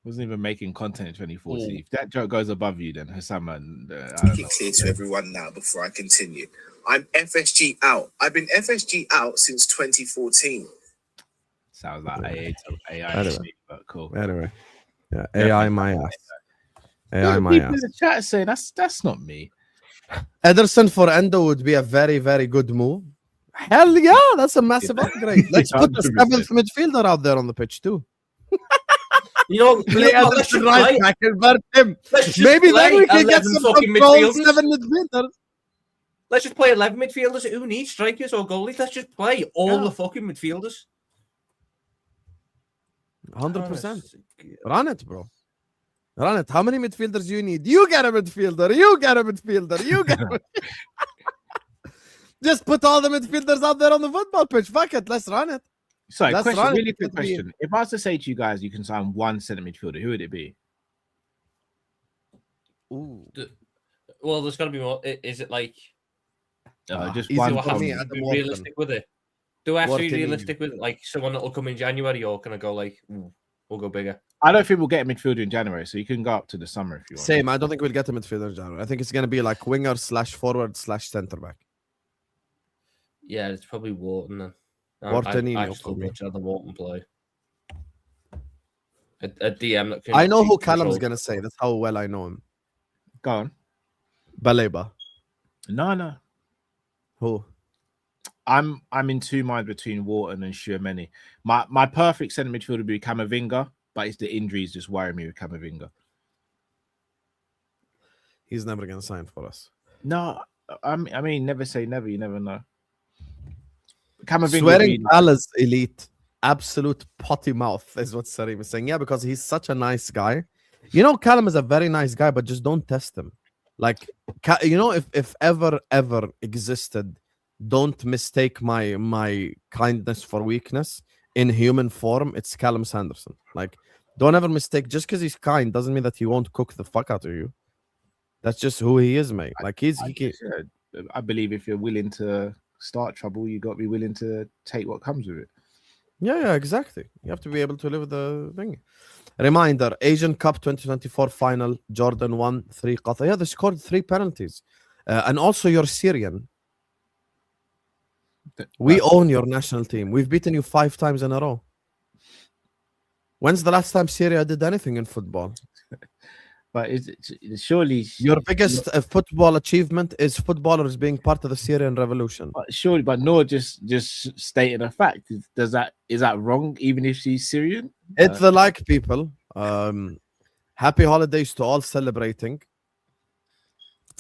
Wasn't even making content in 2014. If that joke goes above you, then Hassan, I don't Make know. it clear to everyone now before I continue. I'm FSG out. I've been FSG out since 2014. Sounds like AI Anyway. to me, but cool. Anyway, yeah, AI my ass. AI Look, my people in ass. the chat saying that's not me. Ederson for Endo would be a very, very good move. Hell yeah, that's a massive upgrade. Let's put the 100%. seventh midfielder out there on the pitch too. You know, Play let's Ederson just right play. back, invert him. Let's just Maybe play then we can get 11 some fucking controlled midfielders. 7 midfielders. Let's just play 11 midfielders. Who needs strikers or goalies? Let's just play all Yeah. the fucking midfielders. 100%. Run it, bro. Run it. How many midfielders you need? You get a midfielder. You get a midfielder. You get a Just put all the midfielders out there on the football pitch. Fuck it. Let's run it. Sorry, That's question, right. really quick Could be- question. If I was to say to you guys, you can sign one centre midfielder, who would it be? Ooh. Well, there's got to be more. Is it like Just easy one one for come. me. Be Adam Wharton. realistic with it. Do I have to be Wharton, realistic with like someone that will come in January, or can I go like we'll go bigger? I don't think we'll get a midfielder in January, so you can go up to the summer if you want. Same. I don't think we'll get a midfielder in January. I think it's going to be like winger / forward / centre back. Yeah, it's probably Wharton then. Whartonino I just for love me. watching the Wharton play. A DM that can I know who take Callum's control. going to say. That's how well I know him. Go on. Baleba. No. Who? I'm in two minds between Wharton and Schumanni. My perfect centre midfielder would be Camavinga, but it's the injuries just worry me with Camavinga. He's never going to sign for us. No, I mean, never say never. You never know. Camavinga Swearing Palace elite. Absolute potty mouth is what Sarim is saying. Yeah, because he's such a nice guy. You know, Callum is a very nice guy, but just don't test him. Like, you know, if ever existed, don't mistake my kindness for weakness in human form. It's Callum Sanderson. Like, don't ever mistake. Just because he's kind doesn't mean that he won't cook the fuck out of you. That's just who he is, mate. Like, I believe if you're willing to start trouble, you got to be willing to take what comes with it. Yeah, exactly. You have to be able to live with the thing. Reminder, Asian Cup 2024 final, Jordan won 3 Qatar. Yeah, they scored 3 penalties. And also you're Syrian. We own your national team. We've beaten you 5 times in a row. When's the last time Syria did anything in football? But surely Your biggest football achievement is footballers being part of the Syrian revolution. surely, but no, just stating a fact. Is that wrong? Even if she's Syrian, It's the like people. Happy holidays to all celebrating.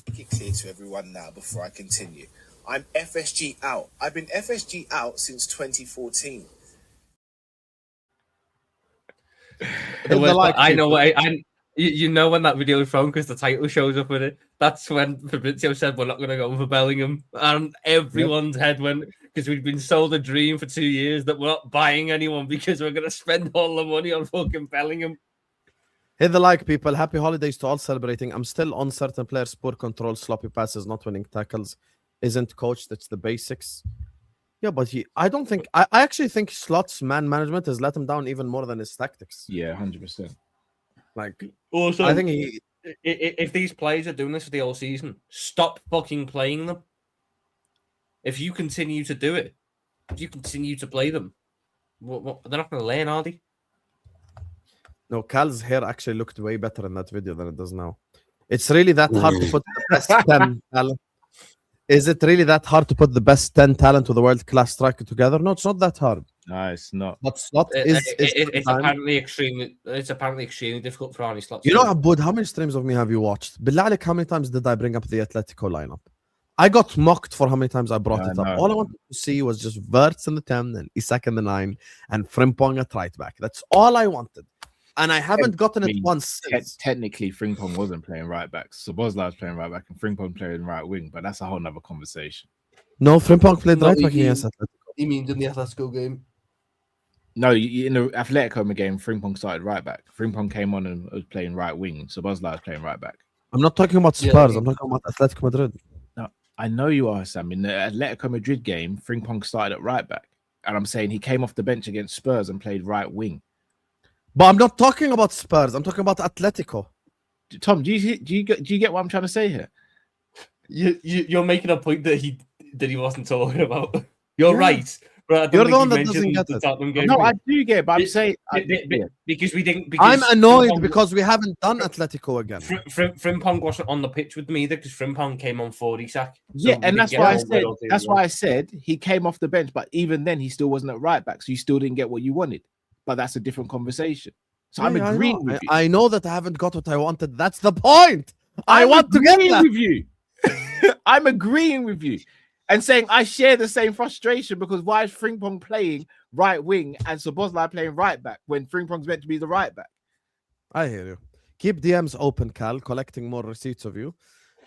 Make it clear to everyone now before I continue. I'm FSG out. I've been FSG out since 2014. The worst like part, I know. people. You know when that video is from because the title shows up with it. That's when Fabrizio said we're not going to go for Bellingham, and everyone's head went because we've been sold a dream for 2 years that we're not buying anyone because we're going to spend all the money on fucking Bellingham. Hit the like, people. Happy holidays to all celebrating. I'm still on certain players, poor control, sloppy passes, not winning tackles. Isn't coached. It's the basics. Yeah, but I don't think. I actually think Slot's man management has let him down even more than his tactics. yeah, 100%. Like, Also, I think if these players are doing this for the whole season, stop fucking playing them. If you continue to do it, if you continue to play them, they're not going to learn, are they? No, Cal's hair actually looked way better in that video than it does now. It's really that hard to put the best 10 talent. Is it really that hard to put the best 10 talent with a world-class striker together? No, it's not that hard. No, it's not. But Slot It's apparently extremely difficult for Arnie Slot. You know, Abud, how many streams of me have you watched? Billah Alik, how many times did I bring up the Atletico lineup? I got mocked for how many times I brought it up. know. All I wanted to see was just Verts in the 10 and Isak in the 9 and Frimpong at right back. That's all I wanted. And I haven't gotten it once since. Technically, Frimpong wasn't playing right back. Sabozla was playing right back and Frimpong playing right wing, but that's a whole nother conversation. No, Frimpong played No, right back he- against Atletico. He means in the Atletico game. No, in the Atletico game, Frimpong started right back. Frimpong came on and was playing right wing. Sabozla was playing right back. I'm not talking about Yeah, Spurs. he- I'm talking about Atletico Madrid. I know you are, Sam. In the Atletico Madrid game, Frimpong started at right back. And I'm saying he came off the bench against Spurs and played right wing. But I'm not talking about Spurs. I'm talking about Atletico. Tom, do you get what I'm trying to say here? You're making a point that he wasn't talking about. You're Yeah. right. But I don't You're think the he one that mentioned doesn't get the it. Tottenham game. No, I do get it, but I'm Be- saying because we didn't. I'm because annoyed Frimpong- because we haven't done Atletico again. Frimpong wasn't on the pitch with me either because Frimpong came on for Isak. yeah, and that's why I said that's why I said. said he came off the bench, but even then he still wasn't at right back, so you still didn't get what you wanted. But that's a different conversation. So I'm Yeah, agreeing with you. I know that I haven't got what I wanted. That's the point. I want to get agreeing that. with you. I'm agreeing with you and saying I share the same frustration because why is Frimpong playing right wing and Sabozla playing right back when Frimpong's meant to be the right back? I hear you. Keep DMs open, Cal, collecting more receipts of you.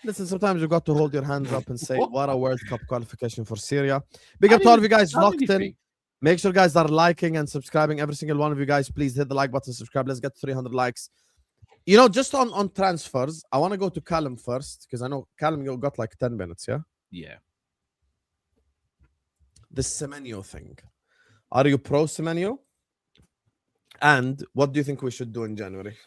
Listen, sometimes you've got to hold your hands up and say, what a World Cup qualification for Syria. Big up to all of you guys locked in. Make sure guys are liking and subscribing. Every single one of you guys, please hit the like button, subscribe. Let's get 300 likes. You know, just on transfers, I want to go to Callum first because I know Callum, you got like 10 minutes, yeah? Yeah. the Semenyo thing. Are you pro Semenyo? And what do you think we should do in January?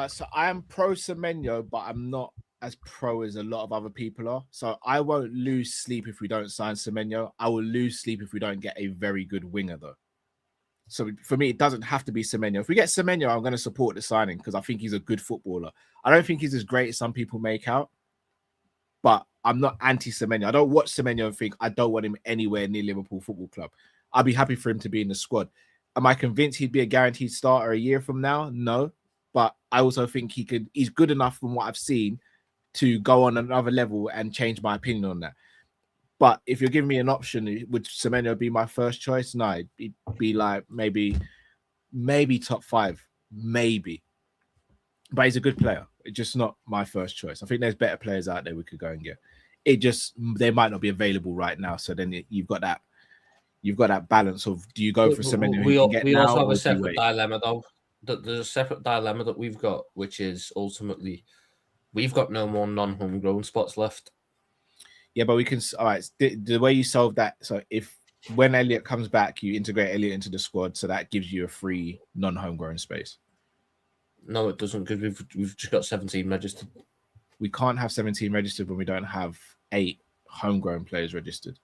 So I am pro Semenyo, but I'm not as pro as a lot of other people are. So I won't lose sleep if we don't sign Semenyo. I will lose sleep if we don't get a very good winger, though. So for me, it doesn't have to be Semenyo. If we get Semenyo, I'm going to support the signing because I think he's a good footballer. I don't think he's as great as some people make out, but I'm not anti-Semenyo. I don't watch Semenyo and think I don't want him anywhere near Liverpool Football Club. I'd be happy for him to be in the squad. Am I convinced he'd be a guaranteed starter a year from now? No, but I also think he's good enough from what I've seen to go on another level and change my opinion on that. But if you're giving me an option, would Semenyo be my first choice? No, it'd be like maybe top 5, maybe. But he's a good player. It's just not my first choice. I think there's better players out there we could go and get. They might not be available right now. So then you've got that balance of, do you go for Semenyo? We also have a separate dilemma though. There's a separate dilemma that we've got, which is ultimately we've got no more non-homegrown spots left. Yeah, but we can. All right, the way you solve that. So when Elliot comes back, you integrate Elliot into the squad, so that gives you a free non-homegrown space. No, it doesn't, because we've just got 17 registered. We can't have 17 registered when we don't have 8 homegrown players registered.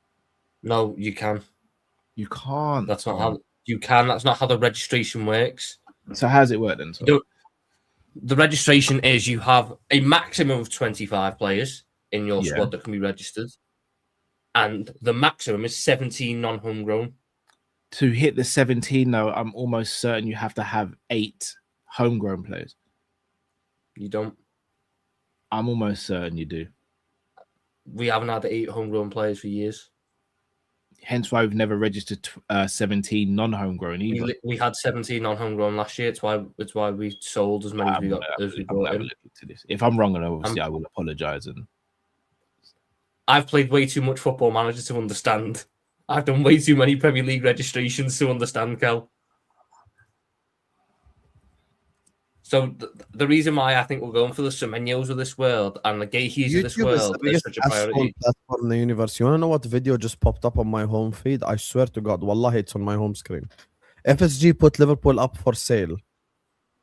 No, you can. You can't. That's not how you can. That's not how the registration works. So how does it work then? The registration is you have a maximum of 25 players in your squad that can be registered, and the maximum is 17 non-homegrown. To hit the 17, though, I'm almost certain you have to have 8 homegrown players. You don't. I'm almost certain you do. We haven't had 8 homegrown players for years. Hence why we've never registered 17 non-homegrown either. We had 17 non-homegrown last year. It's why we sold as many as we got as we brought in. If I'm wrong, and obviously I will apologise. And I've played way too much Football Manager to understand. I've done way too many Premier League registrations to understand, Kel. So the reason why I think we're going for the Semenyos of this world and the Gahis of this world is such a priority. Platform in the universe. You want to know what video just popped up on my home feed? I swear to God, wallahi, it's on my home screen. FSG put Liverpool up for sale.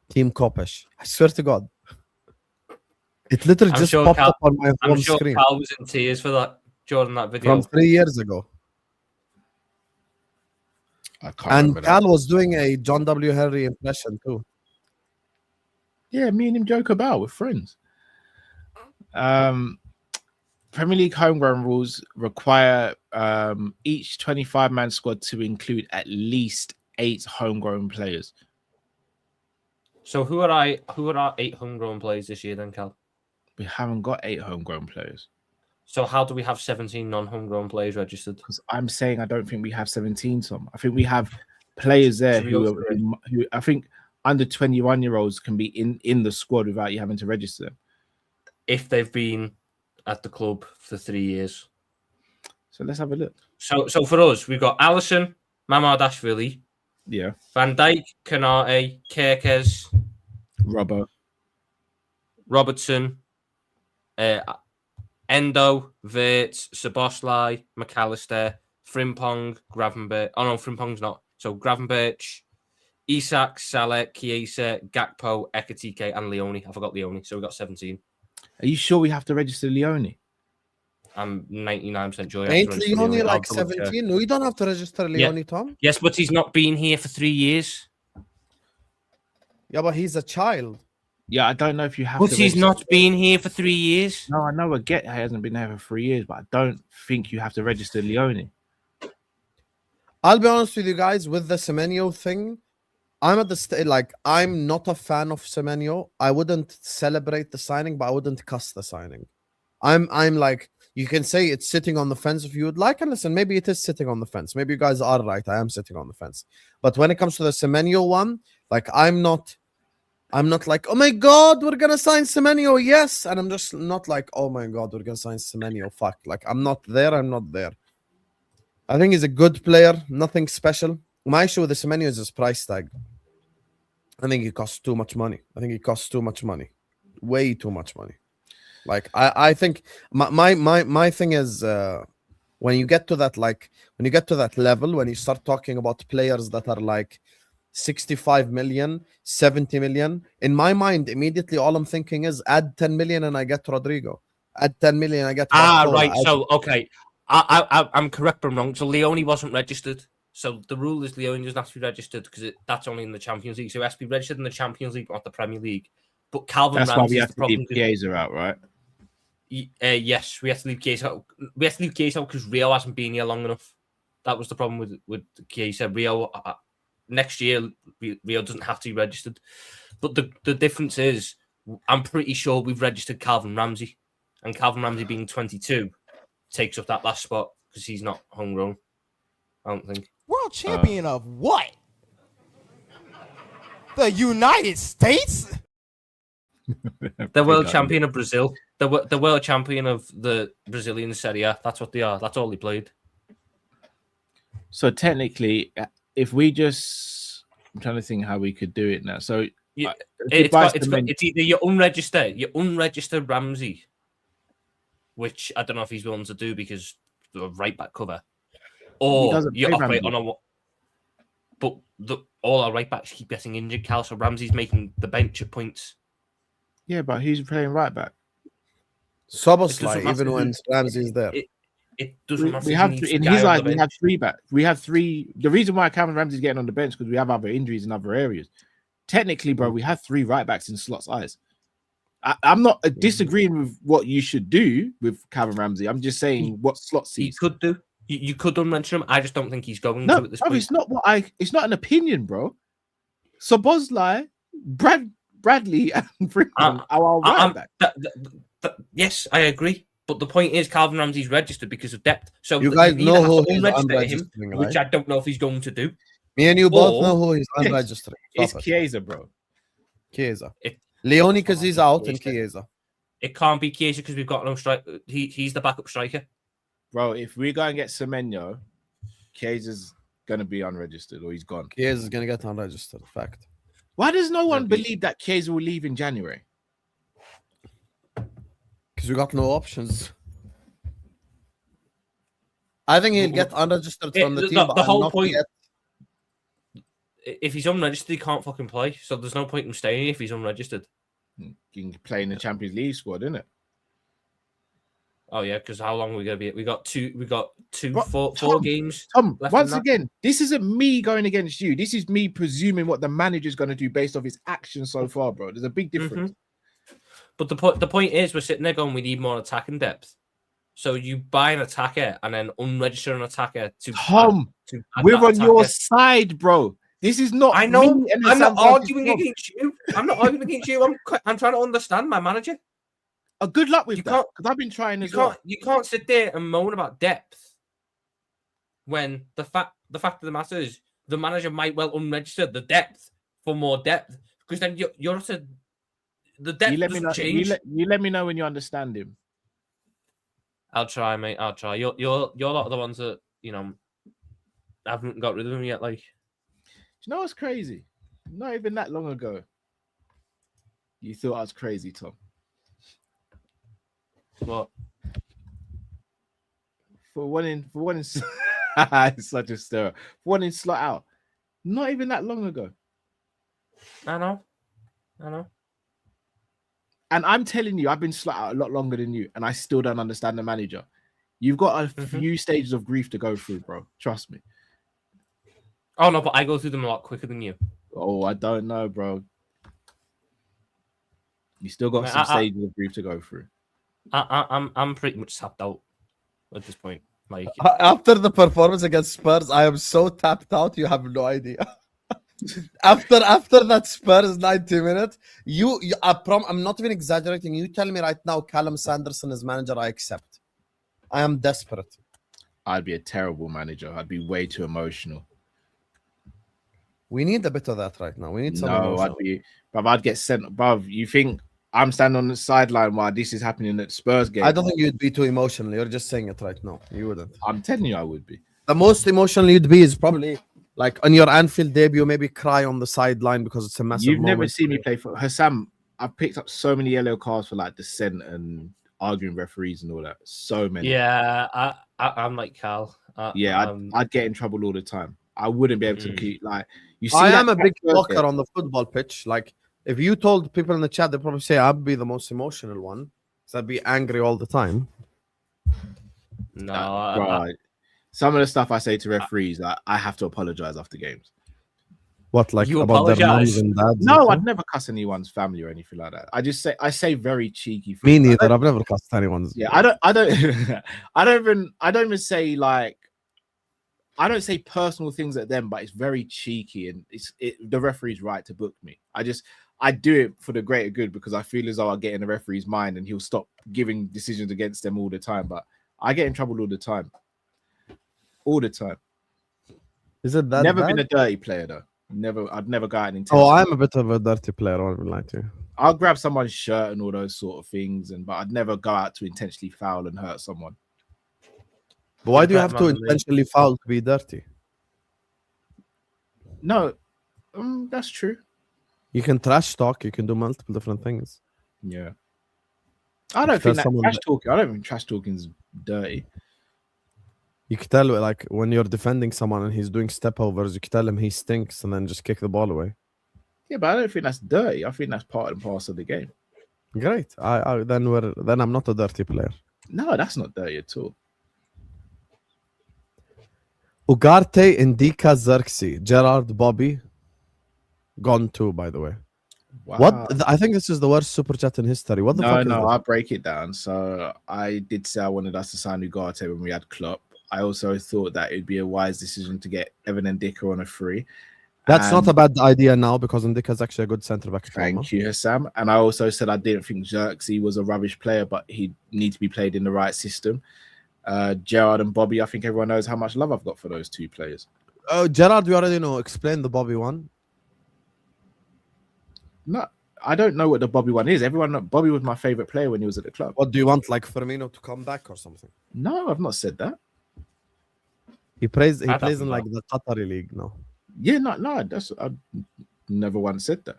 Team Kopesh. I swear to God. It literally just popped up on my home screen. Cal was in tears for that, Jordan, that video. From 3 years ago. And Cal was doing a John W. Henry impression too. Yeah, me and him joke about with friends. Premier League homegrown rules require each 25-man squad to include at least 8 homegrown players. So who are our 8 homegrown players this year then, Cal? We haven't got 8 homegrown players. So how do we have 17 non-homegrown players registered? Because I'm saying I don't think we have 17, Tom. I think we have players there who I think under 21-year-olds can be in the squad without you having to register them. If they've been at the club for 3 years. So let's have a look. So for us, we've got Alisson, Mamardashvili, Van Dijk, Kanate, Kerkez, Robertson, Endo, Wirtz, Szoboszlai, McAllister, Frimpong, Gravenberch. Oh no, Frimpong's not. So Gravenberch, Isak, Salah, Chiesa, Gakpo, Ekitike, and Leone. I forgot Leone, so we got 17. Are you sure we have to register Leone? I'm 99% sure. Ain't Leone like 17? No, you don't have to register Leone, Tom. Yes, but he's not been here for 3 years. Yeah, but he's a child. Yeah, I don't know if you have to. But he's register. not been here for 3 years. No, I know. He hasn't been here for 3 years, but I don't think you have to register Leone. I'll be honest with you guys, with the Semenyo thing, I'm at the stage, like, I'm not a fan of Semenyo. I wouldn't celebrate the signing, but I wouldn't cuss the signing. I'm like, you can say it's sitting on the fence if you would like, and listen, maybe it is sitting on the fence. Maybe you guys are right. I am sitting on the fence. But when it comes to the Semenyo one, like, I'm not like, oh my God, we're going to sign Semenyo, yes. And I'm just not like, oh my God, we're going to sign Semenyo, fuck. Like, I'm not there. I think he's a good player, nothing special. My issue with the Semenyo is his price tag. I think he costs too much money. Way too much money. Like, I think my thing is when you get to that level, when you start talking about players that are like 65 million, 70 million, in my mind, immediately all I'm thinking is add 10 million and I get Rodrigo. Add 10 million, I get Barcola. Right. So, okay. I'm correct, but I'm wrong. So, Leone wasn't registered. So, the rule is Leone doesn't have to be registered because that's only in the Champions League. So, it has to be registered in the Champions League, not the Premier League. But Calvin That's why Ramsey we is have the to problem. leave Chiesa out, right? Yes, we have to leave Chiesa out. We have to leave Chiesa out because Rio hasn't been here long enough. That was the problem with Chiesa. Rio, next year, Rio doesn't have to be registered. But the difference is, I'm pretty sure we've registered Calvin Ramsey. And Calvin Ramsey being 22 takes up that last spot because he's not homegrown. I don't think. World champion of what? The United States? The world champion of Brazil. The world champion of the Brazilian Serie A. That's what they are. That's all he played. So technically, if we just, I'm trying to think how we could do it now. So it's either you unregister Ramsey, which I don't know if he's willing to do because of right back cover, or you operate on a. But all our right backs keep getting injured, Cal. So Ramsey's making the bench at points. Yeah, but who's playing right back? Szoboszlai, even when Ramsey's there. It doesn't matter. We have in his eyes, we have three back. We have three. The reason why Calvin Ramsey's getting on the bench because we have other injuries in other areas. Technically, bro, we have three right backs in Slot's eyes. I'm not disagreeing with what you should do with Calvin Ramsey. I'm just saying what Slot sees. He could do. You could unmention him. I just don't think he's going to at this point. It's not an opinion, bro. Szoboszlai, Bradley, and Freeman are our right back. Yes, I agree. But the point is, Calvin Ramsey's registered because of depth. So you guys know who he's unregistering, him, which I don't know if he's going to do. Me and you both know who he's unregistering. It's Chiesa, bro. Chiesa. Leone because he's out and Chiesa. It can't be Chiesa because we've got no striker. He's the backup striker. Bro, if we go and get Semenyo, Chiesa's going to be unregistered or he's gone. Chiesa's going to get unregistered. Fact. Why does no one believe that Chiesa will leave in January? Because we got no options. I think he'll get unregistered from the team. The whole point. If he's unregistered, he can't fucking play. So there's no point in staying if he's unregistered. You can play in the Champions League squad, isn't it? Oh yeah, because how long are we gonna be? We got four games. Tom, once again, this isn't me going against you. This is me presuming what the manager's going to do based off his actions so far, bro. There's a big difference. Mm-hmm. But the point is, we're sitting there going, we need more attacking depth. So you buy an attacker and then unregister an attacker to Tom. We're on your side, bro. This is not. I know. I'm not arguing against you. I'm not arguing against you. I'm trying to understand my manager. Good luck with that, because I've been trying as well. You can't sit there and moan about depth when the fact of the matter is the manager might well unregister the depth for more depth, because then you're at the depth doesn't change. You let me know when you understand him. I'll try, mate. I'll try. You're a lot of the ones that haven't got rid of him yet. Like, do you know what's crazy? Not even that long ago, you thought I was crazy, Tom. What? For one in it's such a stir. For one in Slot out. Not even that long ago. I know. And I'm telling you, I've been Slot out a lot longer than you, and I still don't understand the manager. You've got a few stages of grief to go through, bro. Trust me. Oh no, but I go through them a lot quicker than you. Oh, I don't know, bro. You still got some stages of grief to go through. I'm pretty much tapped out at this point. Like, after the performance against Spurs, I am so tapped out. You have no idea. after that Spurs 90 minutes, I'm not even exaggerating. You tell me right now, Callum Sanderson is manager. I accept. I am desperate. I'd be a terrible manager. I'd be way too emotional. We need a bit of that right now. We need some. No, I'd get sent above. You think I'm standing on the sideline while this is happening at Spurs game? I don't think you'd be too emotional. You're just saying it right now. You wouldn't. I'm telling you, I would be. The most emotional you'd be is probably like on your Anfield debut, maybe cry on the sideline because it's a massive You've moment. never seen me play for Hassam. I've picked up so many yellow cards for like dissent and arguing referees and all that. So many. Yeah, I'm like Carl. I'd get in trouble all the time. I wouldn't be able to keep like you see. I that am a big Thursday- talker on the football pitch. Like, if you told people in the chat, they'd probably say I'd be the most emotional one. So I'd be angry all the time. No, right. Some of the stuff I say to referees, I have to apologize after games. What, like You about their moms apologise? and dads? No, and I'd never cuss anyone's family or anything like that. I say very cheeky things. Me I neither. don't- I've never cussed anyone's. Yeah, I don't I don't even say like I don't say personal things at them, but it's very cheeky and the referee's right to book me. I do it for the greater good because I feel as though I'll get in the referee's mind and he'll stop giving decisions against them all the time. But I get in trouble all the time. All the time. Is it that Never bad? been a dirty player though. I'd never go out and Oh, intense. I'm a bit of a dirty player. I won't lie to you. I'll grab someone's shirt and all those sort of things, but I'd never go out to intentionally foul and hurt someone. But why do you have to Batman, mate. intentionally foul to be dirty? No, that's true. You can trash talk. You can do multiple different things. Yeah. I don't If think there's that someone trash talking. I don't think trash talking is dirty. You can tell, like, when you're defending someone and he's doing step overs, you can tell him he stinks and then just kick the ball away. Yeah, but I don't think that's dirty. I think that's part and parcel of the game. Great. Then I'm not a dirty player. No, that's not dirty at all. Ugarte, Indika, Xerxes, Gerard, Bobby, gone too, by the way. Wow. What? I think this is the worst super chat in history. What the fuck is No, this? I'll break it down. So I did say I wanted us to sign Ugarte when we had Klopp. I also thought that it'd be a wise decision to get Evan Ndika on a free. That's not And- a bad idea now because Ndika is actually a good centre back. Thank you, Hassam. And I also said I didn't think Xerxes was a rubbish player, but he'd need to be played in the right system. Gerard and Bobby, I think everyone knows how much love I've got for those two players. Oh, Gerard, you already know. Explain the Bobby one. No, I don't know what the Bobby one is. Bobby was my favorite player when he was at the club. What do you want, like Firmino to come back or something? No, I've not said that. He plays I in don't like know. the Qatari league now. Yeah, no, I never once said that.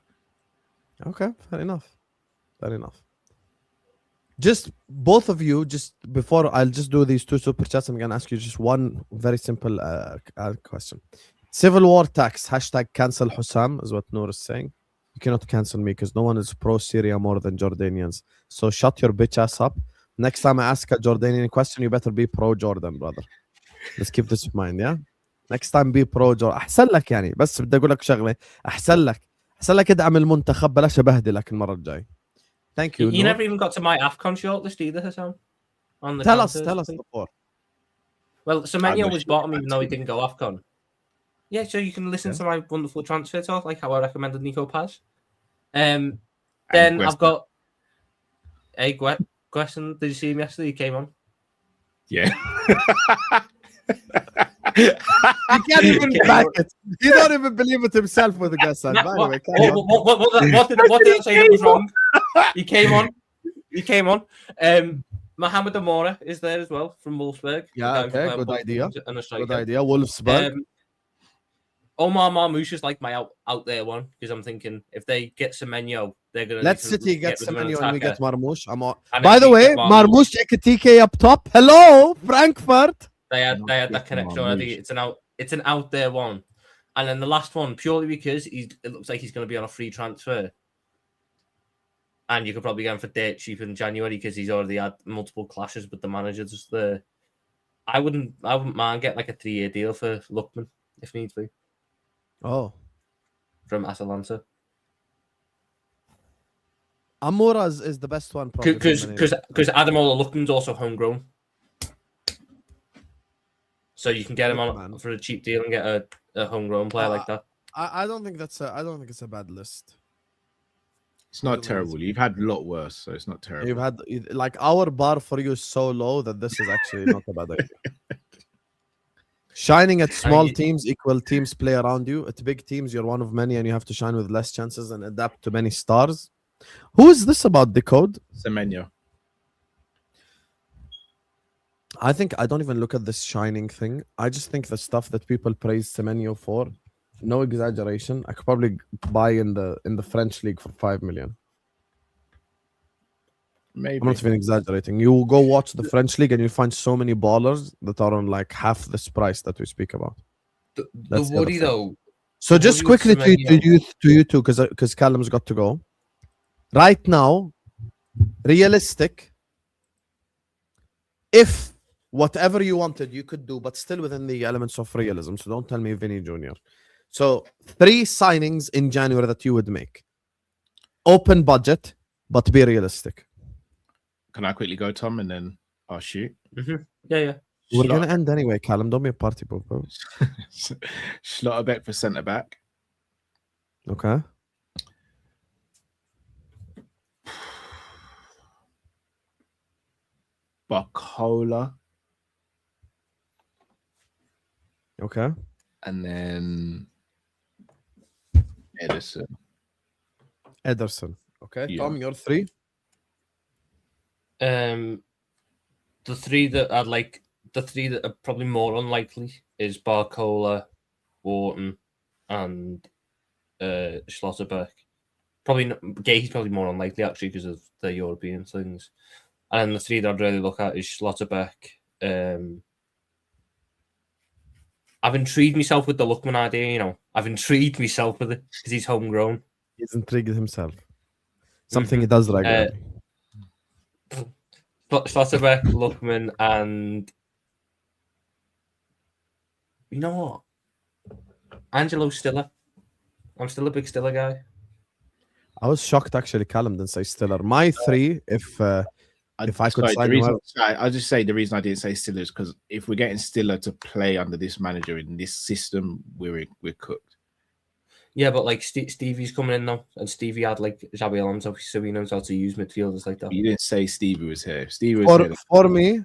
Okay, fair enough. Just both of you, just before I'll just do these two super chats, I'm gonna ask you just one very simple question. Civil war tax, #cancel Hussam is what Noor is saying. You cannot cancel me because no one is pro Syria more than Jordanians. So shut your bitch ass up. Next time I ask a Jordanian question, you better be pro Jordan, brother. Let's keep this in mind, yeah? Next time be pro Jordan. احسن لك يعني بس بدي اقول لك شغله احسن لك ادعم المنتخب بلاش ابهدلك المره الجاي. Thank you. You Noor. never even got to my AFCON shortlist either, Hassan. On the Tell us counters, the four. Well, Semenyo wish was you bottom had even though he to. didn't go AFCON. Yeah, so you can listen to my wonderful transfer talk, like how I recommended Nico Paz. Then And I've got a question. Did you see him yesterday? He came on. Yeah. He can't even back it. He don't even believe it himself with the guest. By the way, carry on. What did I say that was wrong? He came on. Mohamed Amora is there as well from Wolfsburg. Yeah, The guy okay, who good played idea. and a striker. Good idea. Wolfsburg. Omar Marmoush is like my out there one because I'm thinking if they get Semenyo, they're gonna. Let's need to City get rid of an Semenyo and we get attacker. Marmoush. And By if the we way, get Marmoush Ekitike up top. Hello, Frankfurt. They had that Marmoush. connection already. It's an out there one, and then the last one purely because it looks like he's going to be on a free transfer, and you could probably get him for dirt cheap in January because he's already had multiple clashes with the managers there. I wouldn't mind getting like a 3-year deal for Lookman if needs be Oh, from Atalanta Amora is the best one. probably from many. because Adamola Lookman's also homegrown. So you can get him on Man. for a cheap deal and get a homegrown player like that. I don't think it's a bad list. It's not terrible. You've had a lot worse, so it's not terrible. You've had like our bar for you is so low that this is actually not a bad idea. Shining at small teams equal teams play around you. At big teams, you're one of many and you have to shine with less chances and adapt to many stars. Who is this about the code? Semenyo. I think I don't even look at this shining thing. I just think the stuff that people praise Semenyo for, no exaggeration, I could probably buy in the French league for 5 million. Maybe. I'm not even exaggerating. You go watch the French league and you find so many ballers that are on like half this price that we speak about. The That's the other worry thing. though. So the just worry with quickly to Semenyo- you two, because Callum's got to go. Right now, realistic. If whatever you wanted, you could do, but still within the elements of realism. So don't tell me Vinny Jr. So 3 signings in January that you would make. Open budget, but be realistic. Can I quickly go, Tom, and then I'll shoot? Yeah. We're gonna end anyway, Callum. Don't be a party pooper. Schlotterbeck for centre back. Okay. Barcola. Okay. And then Edison. Ederson. Okay. Yeah. Tom, you're 3. The 3 that I'd like, the 3 that are probably more unlikely is Barcola, Wharton, and Schlotterbeck. Probably Gay's probably more unlikely actually because of the European things. And the 3 that I'd really look at is Schlotterbeck. I've intrigued myself with the Lookman idea, you know. I've intrigued myself with it because he's homegrown. He's intrigued himself. Something he does regularly. Schlotterbeck, Lookman, and you know what? Angelo Stiller. I'm still a big Stiller guy. I was shocked actually. Callum didn't say Stiller. My 3, if I could sign him, I'll just say the reason I didn't say Stiller is because if we're getting Stiller to play under this manager in this system, we're cooked. Yeah, but like Stevie's coming in now, and Stevie had like Xabi Alonso, so he knows how to use midfielders like that. You didn't say Stevie was here. If Stevie was here. for me,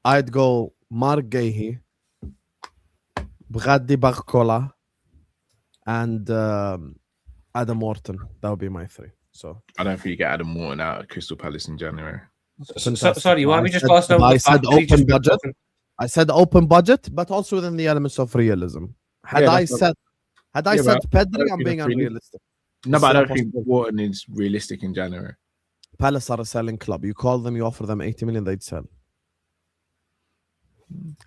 I'd go Mark Gahey, Brady Barcola, and Adam Morton. That would be my 3. So I don't think you get Adam Morton out of Crystal Palace in January. Sorry, why we just lost over I the said fact that he just open budget. I said open budget, but also within the elements of realism. Had I said Pedri, I'm being unrealistic. No, but I don't think Wharton is realistic in January. Palace are a selling club. You call them, you offer them 80 million, they'd sell.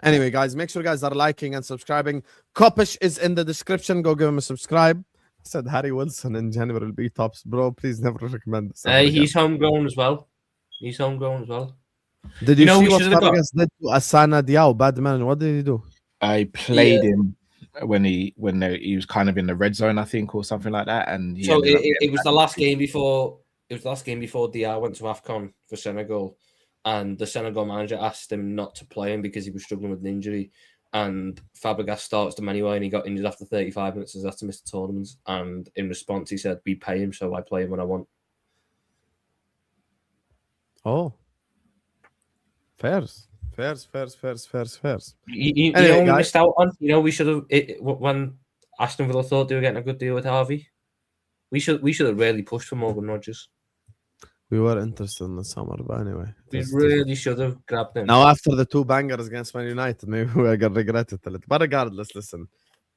Anyway, guys, make sure you guys are liking and subscribing. Kopish is in the description. Go give him a subscribe. I said Harry Wilson in January will be tops. Bro, please never recommend this. He's homegrown as well. Did you see what Fabregas did to Asana Diao? Bad man. What did he do? I played him when he was kind of in the red zone, I think, or something like that. And so it was the last game before. It was the last game before Diao went to AFCON for Senegal, and the Senegal manager asked him not to play him because he was struggling with an injury. And Fabregas starts him anyway, and he got injured after 35 minutes, so he had to miss the tournament. And in response, he said, "We pay him, so I play him when I want." Oh, fairs. You know, we missed out on. You know, we should have when Aston Villa thought they were getting a good deal with Harvey. We should have really pushed for Morgan Rodgers. We were interested in the summer, but anyway, we really should have grabbed him. Now, after the 2 bangers against Man United, maybe we're gonna regret it a little. But regardless, listen,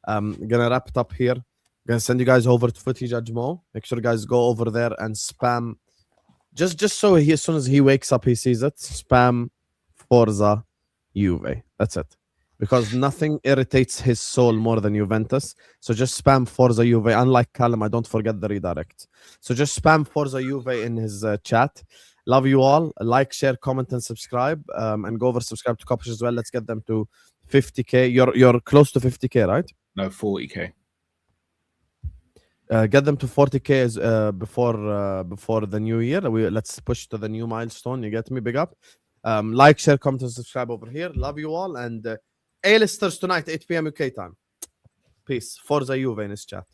gonna wrap it up here. Gonna send you guys over to Footy Judge Mo. Make sure you guys go over there and spam. Just so as soon as he wakes up, he sees it. Spam Forza Juve. That's it. Because nothing irritates his soul more than Juventus. So just spam Forza Juve. Unlike Callum, I don't forget the redirect. So just spam Forza Juve in his chat. Love you all. Like, share, comment, and subscribe. And go over subscribe to Kopish as well. Let's get them to 50k. You're close to 50k, right? No, 40k. Get them to 40k before the new year. Let's push to the new milestone. You get me? Big up. Like, share, comment, and subscribe over here. Love you all. And A-listers tonight, 8 p.m. UK time. Peace. Forza Juve in his chat.